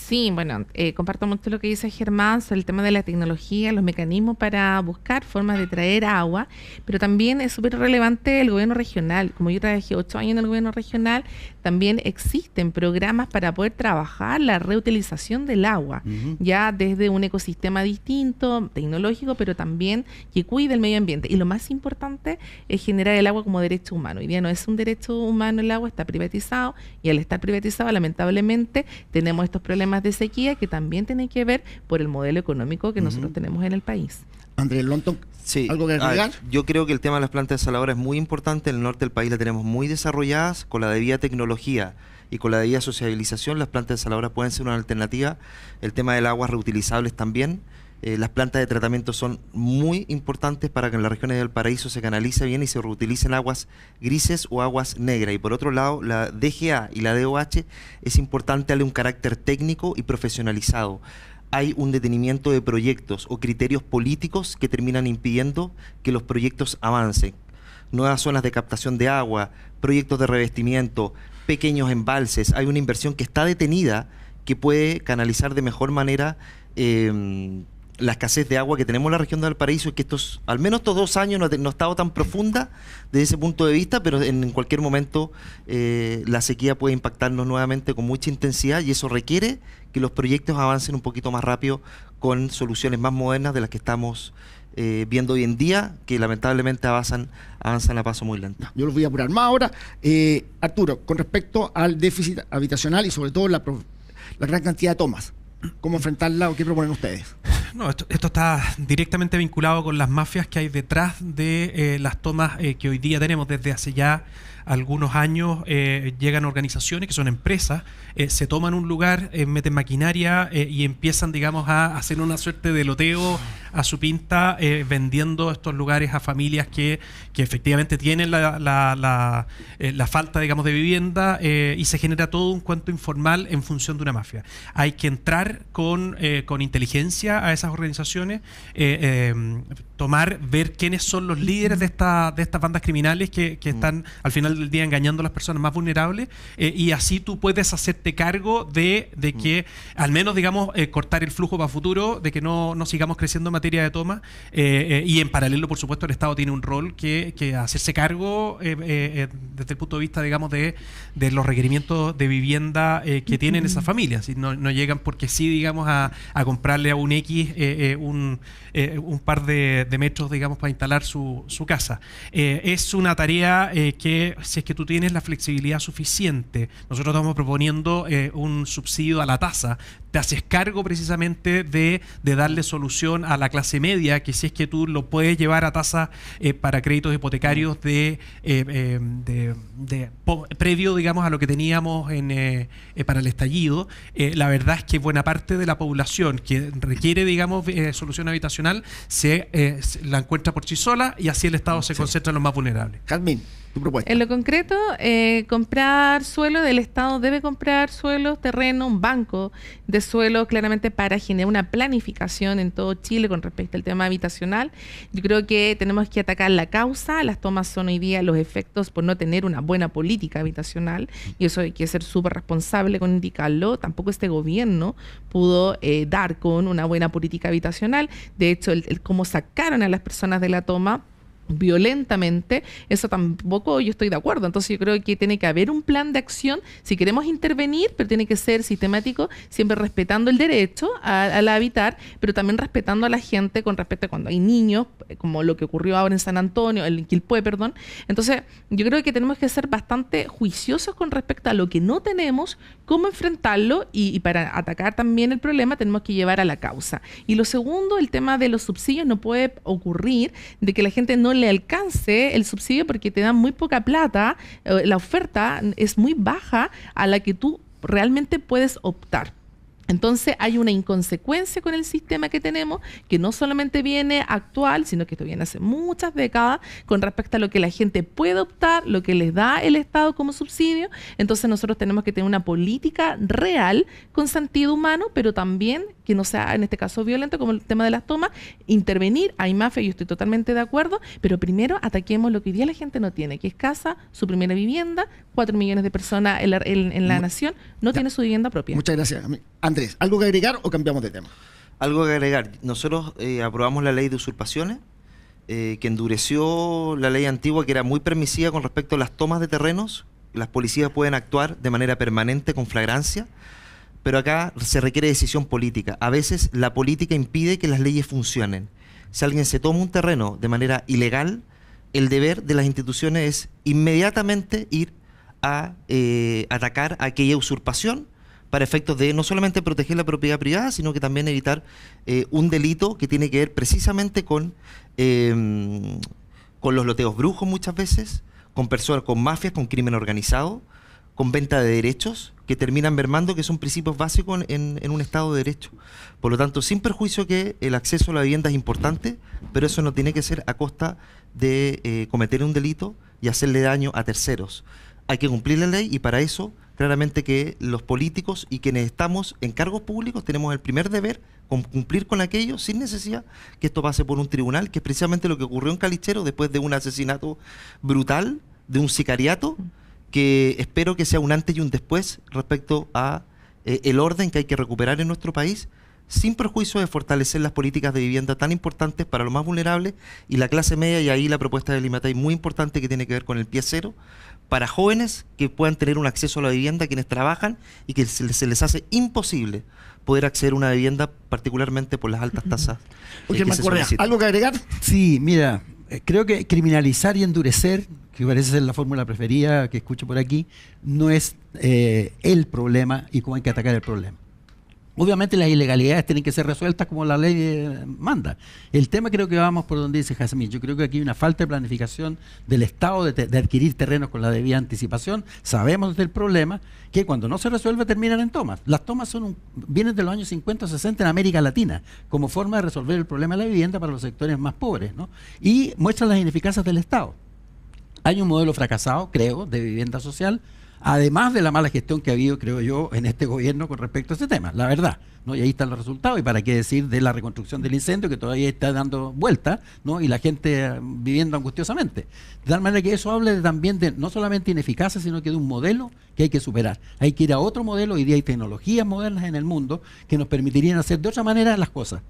Sí, bueno, comparto mucho lo que dice Germán sobre el tema de la tecnología, los mecanismos para buscar formas de traer agua, pero también es súper relevante el gobierno regional. Como yo trabajé 8 años en el gobierno regional, también existen programas para poder trabajar la reutilización del agua, ya desde un ecosistema distinto, tecnológico, pero también que cuide el medio ambiente. Y lo más importante es generar el agua como derecho humano. Hoy día no es un derecho humano el agua, está privatizado, y al estar privatizado, lamentablemente, tenemos estos problemas de sequía que también tienen que ver por el modelo económico que nosotros tenemos en el país. Andrés Lonton, sí. ¿algo que agregar? Yo creo que el tema de las plantas desaladoras es muy importante. En el norte del país la tenemos muy desarrolladas. Con la debida tecnología y con la debida sociabilización, las plantas desaladoras pueden ser una alternativa. El tema del agua reutilizables también. Las plantas de tratamiento son muy importantes para que en las regiones del Paraíso se canalice bien y se reutilicen aguas grises o aguas negras. Y por otro lado, la DGA y la DOH es importante darle un carácter técnico y profesionalizado. Hay un detenimiento de proyectos o criterios políticos que terminan impidiendo que los proyectos avancen. Nuevas zonas de captación de agua, proyectos de revestimiento, pequeños embalses. Hay una inversión que está detenida que puede canalizar de mejor manera la escasez de agua que tenemos en la región de Valparaíso, y que al menos estos 2 años no ha estado tan profunda desde ese punto de vista, pero en cualquier momento la sequía puede impactarnos nuevamente con mucha intensidad, y eso requiere que los proyectos avancen un poquito más rápido con soluciones más modernas de las que estamos viendo hoy en día, que lamentablemente avanzan a paso muy lento. Yo los voy a apurar más ahora. Arturo, con respecto al déficit habitacional y sobre todo la gran cantidad de tomas, ¿cómo enfrentarla o qué proponen ustedes? No, esto está directamente vinculado con las mafias que hay detrás de las tomas que hoy día tenemos. Desde hace ya algunos años llegan organizaciones que son empresas, se toman un lugar, meten maquinaria y empiezan, digamos, a hacer una suerte de loteo a su pinta, vendiendo estos lugares a familias que efectivamente tienen la falta, digamos, de vivienda, y se genera todo un cuento informal en función de una mafia. Hay que entrar con inteligencia a esas organizaciones, ver quiénes son los líderes de estas bandas criminales que están al final del día engañando a las personas más vulnerables, y así tú puedes hacerte cargo de que al menos, digamos, cortar el flujo para futuro, de que no sigamos creciendo en materia de toma, y en paralelo, por supuesto, el Estado tiene un rol que hacerse cargo desde el punto de vista, digamos, de los requerimientos de vivienda que tienen esas familias, y no llegan porque sí, digamos, a comprarle a un X un par de metros, digamos, para instalar su casa. Es una tarea que, si es que tú tienes la flexibilidad suficiente, nosotros estamos proponiendo un subsidio a la tasa. Te haces cargo precisamente de darle solución a la clase media, que si es que tú lo puedes llevar a tasa para créditos hipotecarios previo, digamos, a lo que teníamos para el estallido. La verdad es que buena parte de la población que requiere, digamos, solución habitacional la encuentra por sí sola, y así el Estado se concentra en los más vulnerables. Jazmín, tu propuesta. En lo concreto, comprar suelo, el Estado debe comprar suelos, terreno, un banco de suelo, claramente para generar una planificación en todo Chile con respecto al tema habitacional. Yo creo que tenemos que atacar la causa. Las tomas son hoy día los efectos por no tener una buena política habitacional, y eso hay que ser súper responsable con indicarlo. Tampoco este gobierno pudo dar con una buena política habitacional. De hecho, el cómo sacaron a las personas de la toma violentamente, eso tampoco yo estoy de acuerdo. Entonces yo creo que tiene que haber un plan de acción si queremos intervenir, pero tiene que ser sistemático, siempre respetando el derecho al habitar, pero también respetando a la gente con respecto a cuando hay niños, como lo que ocurrió ahora en San Antonio, en Quilpué, perdón. Entonces yo creo que tenemos que ser bastante juiciosos con respecto a lo que no tenemos, cómo enfrentarlo, y para atacar también el problema tenemos que llevar a la causa. Y lo segundo, el tema de los subsidios. No puede ocurrir de que la gente no le alcance el subsidio porque te dan muy poca plata, la oferta es muy baja a la que tú realmente puedes optar. Entonces hay una inconsecuencia con el sistema que tenemos, que no solamente viene actual, sino que esto viene hace muchas décadas con respecto a lo que la gente puede optar, lo que les da el Estado como subsidio. Entonces nosotros tenemos que tener una política real con sentido humano, pero también que no sea en este caso violento, como el tema de las tomas, intervenir. Hay mafia, yo estoy totalmente de acuerdo, pero primero ataquemos lo que hoy día la gente no tiene, que es casa, su primera vivienda. 4 millones de personas en la nación no tiene su vivienda propia. Muchas gracias. Andrés, ¿algo que agregar o cambiamos de tema? Algo que agregar. Nosotros aprobamos la ley de usurpaciones, que endureció la ley antigua, que era muy permisiva con respecto a las tomas de terrenos. Las policías pueden actuar de manera permanente con flagrancia, pero acá se requiere decisión política. A veces la política impide que las leyes funcionen. Si alguien se toma un terreno de manera ilegal, el deber de las instituciones es inmediatamente ir a atacar aquella usurpación para efectos de no solamente proteger la propiedad privada, sino que también evitar un delito que tiene que ver precisamente con los loteos brujos muchas veces, con personas, con mafias, con crimen organizado, con venta de derechos que terminan mermando, que son principios básicos en un Estado de Derecho. Por lo tanto, sin perjuicio que el acceso a la vivienda es importante, pero eso no tiene que ser a costa de cometer un delito y hacerle daño a terceros. Hay que cumplir la ley y para eso, claramente que los políticos y quienes estamos en cargos públicos tenemos el primer deber con cumplir con aquello sin necesidad que esto pase por un tribunal, que es precisamente lo que ocurrió en Calichero después de un asesinato brutal, de un sicariato, que espero que sea un antes y un después respecto a el orden que hay que recuperar en nuestro país, sin perjuicio de fortalecer las políticas de vivienda tan importantes para los más vulnerables y la clase media, y ahí la propuesta del IMATEI muy importante que tiene que ver con el pie cero, para jóvenes que puedan tener un acceso a la vivienda, quienes trabajan y que se les hace imposible poder acceder a una vivienda, particularmente por las altas tasas. Oye, Correa, ¿algo que agregar? Sí, mira, creo que criminalizar y endurecer, que parece ser la fórmula preferida que escucho por aquí, no es el problema y cómo hay que atacar el problema. Obviamente las ilegalidades tienen que ser resueltas como la ley manda. El tema creo que vamos por donde dice Jazmín. Yo creo que aquí hay una falta de planificación del Estado de adquirir terrenos con la debida anticipación. Sabemos del problema que cuando no se resuelve terminan en tomas. Las tomas vienen de los años 50 o 60 en América Latina como forma de resolver el problema de la vivienda para los sectores más pobres, ¿no? Y muestran las ineficacias del Estado. Hay un modelo fracasado, creo, de vivienda social, además de la mala gestión que ha habido, creo yo, en este gobierno con respecto a ese tema, la verdad, ¿no? Y ahí están los resultados, y para qué decir de la reconstrucción del incendio, que todavía está dando vuelta, ¿no? Y la gente viviendo angustiosamente. De tal manera que eso hable también de no solamente ineficacia, sino que de un modelo que hay que superar. Hay que ir a otro modelo. Hoy día hay tecnologías modernas en el mundo que nos permitirían hacer de otra manera las cosas.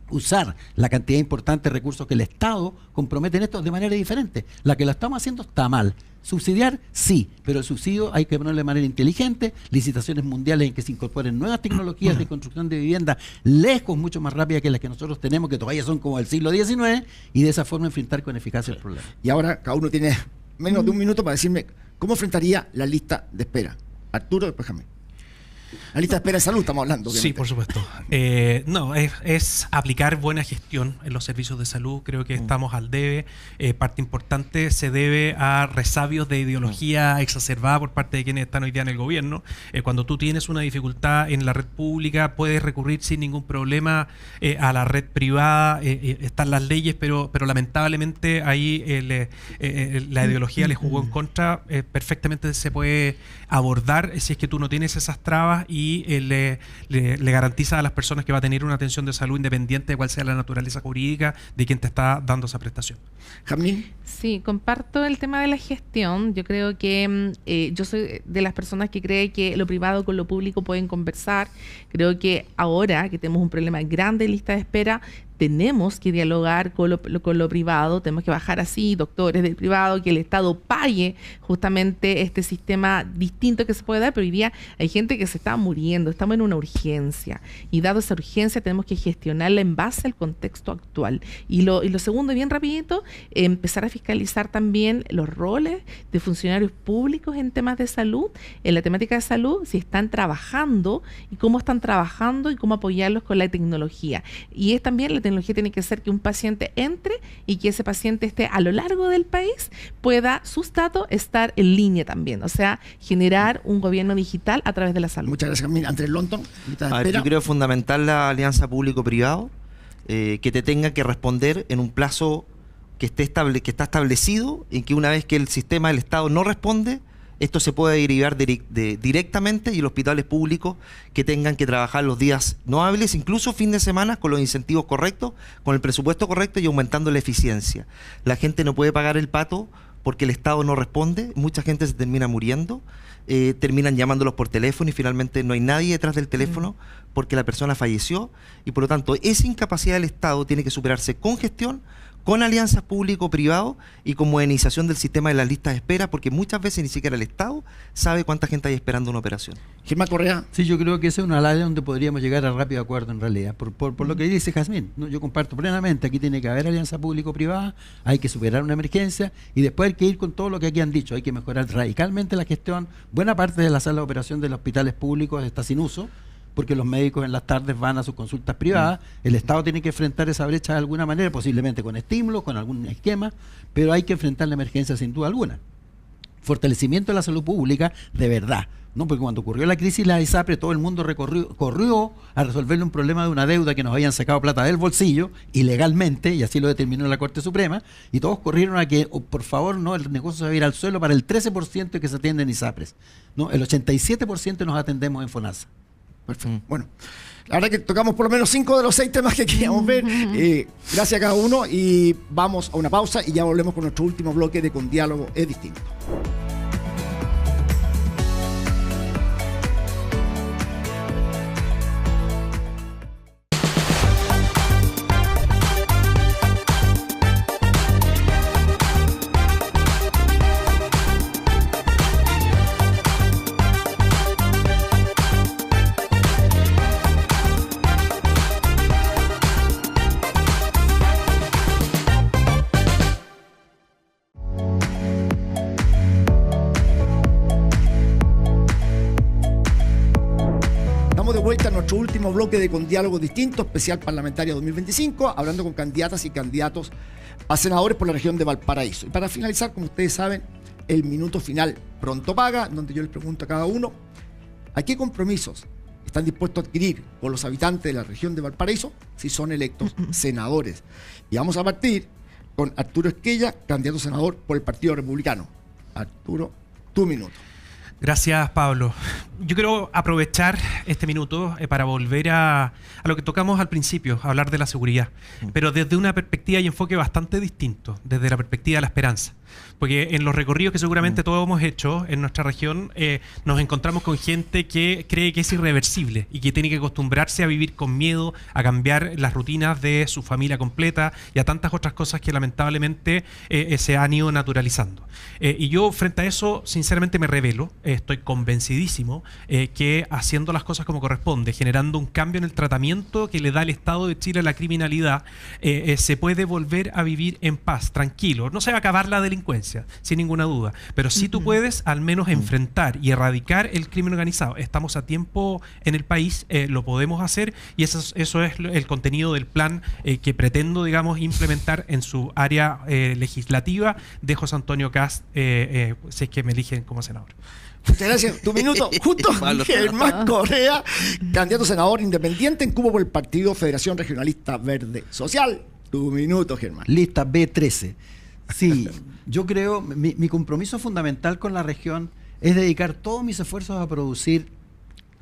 Usar la cantidad importante de recursos que el Estado compromete en esto de manera diferente. La que la estamos haciendo está mal. Subsidiar, sí, pero el subsidio hay que ponerlo de manera inteligente, licitaciones mundiales en que se incorporen nuevas tecnologías de construcción de vivienda lejos, mucho más rápidas que las que nosotros tenemos, que todavía son como del siglo XIX, y de esa forma enfrentar con eficacia el problema. Y ahora cada uno tiene menos de un minuto para decirme cómo enfrentaría la lista de espera. Arturo, después Jamé. La lista de espera de salud estamos hablando, obviamente. Sí, por supuesto. No, es aplicar buena gestión en los servicios de salud. Creo que estamos al debe. Parte importante se debe a resabios de ideología exacerbada por parte de quienes están hoy día en el gobierno. Cuando tú tienes una dificultad en la red pública, puedes recurrir sin ningún problema a la red privada. Están las leyes, pero lamentablemente ahí la ideología le jugó en contra. Perfectamente se puede abordar si es que tú no tienes esas trabas y le garantiza a las personas que va a tener una atención de salud independiente de cuál sea la naturaleza jurídica de quien te está dando esa prestación. Jamín. Sí, comparto el tema de la gestión. Yo creo que yo soy de las personas que cree que lo privado con lo público pueden conversar. Creo que ahora que tenemos un problema grande de lista de espera, tenemos que dialogar con lo privado, tenemos que bajar así doctores del privado, que el Estado pague justamente este sistema distinto que se puede dar, pero hoy día hay gente que se está muriendo, estamos en una urgencia, y dado esa urgencia tenemos que gestionarla en base al contexto actual. Y lo segundo, bien rapidito, empezar a fiscalizar también los roles de funcionarios públicos en temas de salud, en la temática de salud, si están trabajando y cómo están trabajando y cómo apoyarlos con la tecnología. Y es también la tecnología tiene que ser que un paciente entre y que ese paciente esté a lo largo del país, pueda sus datos estar en línea también. O sea, generar un gobierno digital a través de la salud. Muchas gracias, Carmen. Andrés Longton, lista de A ver, espera. yo creo fundamental la alianza público-privado, que te tenga que responder en un plazo que está establecido, y que una vez que el sistema del Estado no responde, esto se puede derivar directamente, y los hospitales públicos que tengan que trabajar los días no hábiles, incluso fin de semana, con los incentivos correctos, con el presupuesto correcto y aumentando la eficiencia. La gente no puede pagar el pato porque el Estado no responde, mucha gente se termina muriendo, terminan llamándolos por teléfono y finalmente no hay nadie detrás del teléfono porque la persona falleció, y por lo tanto esa incapacidad del Estado tiene que superarse con gestión, con alianzas público-privado y con modernización del sistema de las listas de espera, porque muchas veces ni siquiera el Estado sabe cuánta gente hay esperando una operación. Germán Correa. Sí, yo creo que esa es una área donde podríamos llegar a rápido acuerdo en realidad, por lo que dice Jazmín, ¿no? Yo comparto plenamente, aquí tiene que haber alianza público-privada, hay que superar una emergencia y después hay que ir con todo lo que aquí han dicho, hay que mejorar radicalmente la gestión. Buena parte de la sala de operación de los hospitales públicos está sin uso, porque los médicos en las tardes van a sus consultas privadas. El Estado tiene que enfrentar esa brecha de alguna manera, posiblemente con estímulos, con algún esquema, pero hay que enfrentar la emergencia sin duda alguna. Fortalecimiento de la salud pública de verdad, ¿no? Porque cuando ocurrió la crisis de la ISAPRE, todo el mundo corrió a resolverle un problema de una deuda que nos habían sacado plata del bolsillo ilegalmente, y así lo determinó la Corte Suprema, y todos corrieron a que, por favor, no, el negocio se va a ir al suelo para el 13% que se atiende en ISAPRES, ¿no? El 87% nos atendemos en FONASA. Perfecto. Bueno, la verdad que tocamos por lo menos 5 de los 6 temas que queríamos ver. Gracias a cada uno, y vamos a una pausa y ya volvemos con nuestro último bloque de Con Diálogo es Distinto. Nuestro último bloque de Con Diálogo Distinto, especial parlamentaria 2025, hablando con candidatas y candidatos a senadores por la región de Valparaíso. Y para finalizar, como ustedes saben, el minuto final pronto paga, donde yo les pregunto a cada uno ¿a qué compromisos están dispuestos a adquirir con los habitantes de la región de Valparaíso si son electos senadores? Y vamos a partir con Arturo Esquella, candidato a senador por el Partido Republicano. Arturo, tu minuto. Gracias, Pablo. Yo quiero aprovechar este minuto para volver a lo que tocamos al principio, a hablar de la seguridad, pero desde una perspectiva y enfoque bastante distinto, desde la perspectiva de la esperanza. Porque en los recorridos que seguramente todos hemos hecho en nuestra región, nos encontramos con gente que cree que es irreversible y que tiene que acostumbrarse a vivir con miedo, a cambiar las rutinas de su familia completa y a tantas otras cosas que lamentablemente se han ido naturalizando. Y yo frente a eso, sinceramente me revelo, estoy convencidísimo que haciendo las cosas como corresponde, generando un cambio en el tratamiento que le da el Estado de Chile a la criminalidad, se puede volver a vivir en paz, tranquilo. No se va a acabar la delincuencia, sin ninguna duda, pero sí tú puedes al menos enfrentar y erradicar el crimen organizado. Estamos a tiempo en el país, lo podemos hacer, y eso es el contenido del plan que pretendo, digamos, implementar en su área legislativa de José Antonio Kast, si es que me eligen como senador. Muchas gracias. Tu minuto, justo Germán Correa, candidato a senador independiente en Cubo por el Partido Federación Regionalista Verde Social. Tu minuto, Germán. Lista B13. Sí, yo creo, mi compromiso fundamental con la región es dedicar todos mis esfuerzos a producir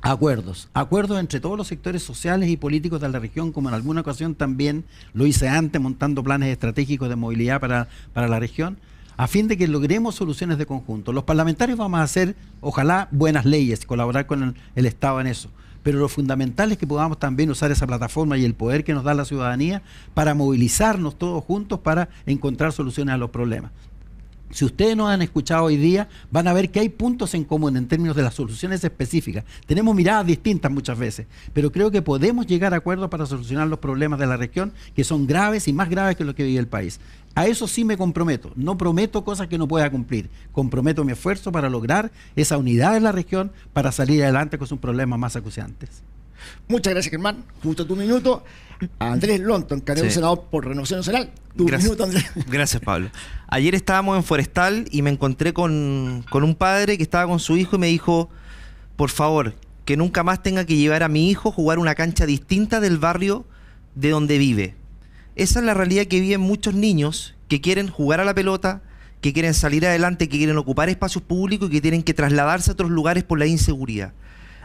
acuerdos entre todos los sectores sociales y políticos de la región, como en alguna ocasión también lo hice antes, montando planes estratégicos de movilidad para la región, a fin de que logremos soluciones de conjunto. Los parlamentarios vamos a hacer, ojalá, buenas leyes, colaborar con el Estado en eso. Pero lo fundamental es que podamos también usar esa plataforma y el poder que nos da la ciudadanía para movilizarnos todos juntos para encontrar soluciones a los problemas. Si ustedes nos han escuchado hoy día, van a ver que hay puntos en común en términos de las soluciones específicas. Tenemos miradas distintas muchas veces, pero creo que podemos llegar a acuerdos para solucionar los problemas de la región, que son graves y más graves que lo que vive el país. A eso sí me comprometo. No prometo cosas que no pueda cumplir. Comprometo mi esfuerzo para lograr esa unidad en la región para salir adelante con sus problemas más acuciantes. Muchas gracias, Germán. Justo tu minuto. a Andrés Lonton, candidato Sí. senador por Renovación Nacional. Tu Gracias. minuto, Andrés. Gracias, Pablo. Ayer estábamos en Forestal y me encontré con un padre que estaba con su hijo y me dijo, por favor, que nunca más tenga que llevar a mi hijo a jugar una cancha distinta del barrio de donde vive. Esa es la realidad que viven muchos niños que quieren jugar a la pelota, que quieren salir adelante, que quieren ocupar espacios públicos y que tienen que trasladarse a otros lugares por la inseguridad.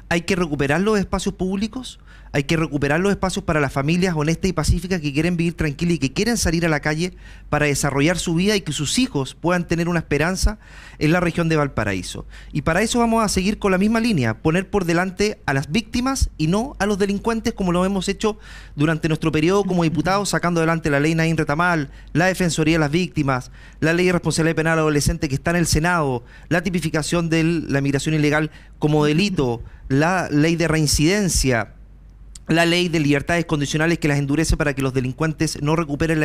Hay que recuperar los espacios públicos, hay que recuperar los espacios para las familias honestas y pacíficas que quieren vivir tranquilas y que quieren salir a la calle para desarrollar su vida y que sus hijos puedan tener una esperanza en la región de Valparaíso. Y para eso vamos a seguir con la misma línea, poner por delante a las víctimas y no a los delincuentes, como lo hemos hecho durante nuestro periodo como diputados, sacando adelante la ley Naín Retamal, la Defensoría de las Víctimas, la ley de responsabilidad penal adolescente que está en el Senado, la tipificación de la migración ilegal como delito, la ley de reincidencia, la ley de libertades condicionales que las endurece para que los delincuentes no recuperen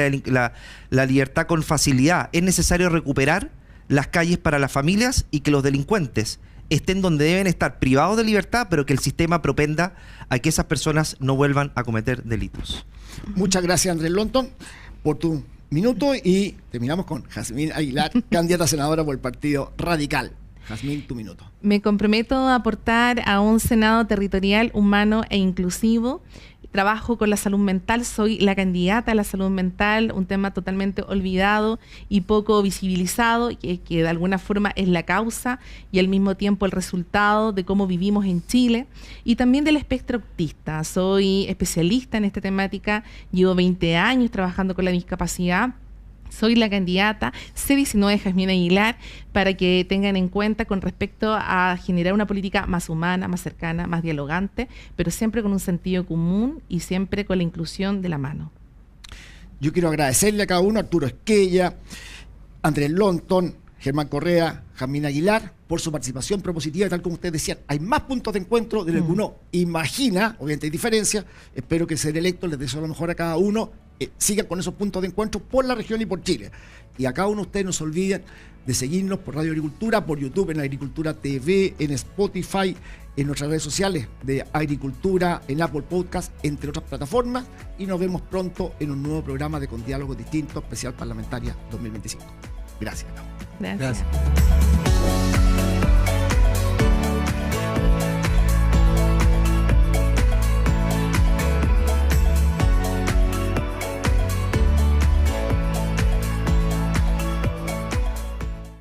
la libertad con facilidad. Es necesario recuperar las calles para las familias y que los delincuentes estén donde deben estar, privados de libertad, pero que el sistema propenda a que esas personas no vuelvan a cometer delitos. Muchas gracias, Andrés Lonton, por tu minuto y terminamos con Jazmín Aguilar, candidata a senadora por el Partido Radical. Jazmín, tu minuto. Me comprometo a aportar a un Senado territorial, humano e inclusivo. Trabajo con la salud mental, soy la candidata a la salud mental, un tema totalmente olvidado y poco visibilizado, que de alguna forma es la causa y al mismo tiempo el resultado de cómo vivimos en Chile. Y también del espectro autista. Soy especialista en esta temática, llevo 20 años trabajando con la discapacidad. Soy la candidata C19 Jazmín Aguilar para que tengan en cuenta con respecto a generar una política más humana, más cercana, más dialogante, pero siempre con un sentido común y siempre con la inclusión de la mano. Yo quiero agradecerle a cada uno, Arturo Esquella, Andrés Lonton, Germán Correa, Jazmín Aguilar, por su participación propositiva. Tal como ustedes decían, hay más puntos de encuentro de lo que uno imagina, obviamente hay diferencias. Espero que ser electo les deseo lo mejor a cada uno. Sigan con esos puntos de encuentro por la región y por Chile. Y a cada uno de ustedes no se olviden de seguirnos por Radio Agricultura, por YouTube, en Agricultura TV, en Spotify, en nuestras redes sociales de Agricultura, en Apple Podcast, entre otras plataformas. Y nos vemos pronto en un nuevo programa de Con Diálogos Distintos, especial parlamentaria 2025. Gracias. Gracias. Gracias.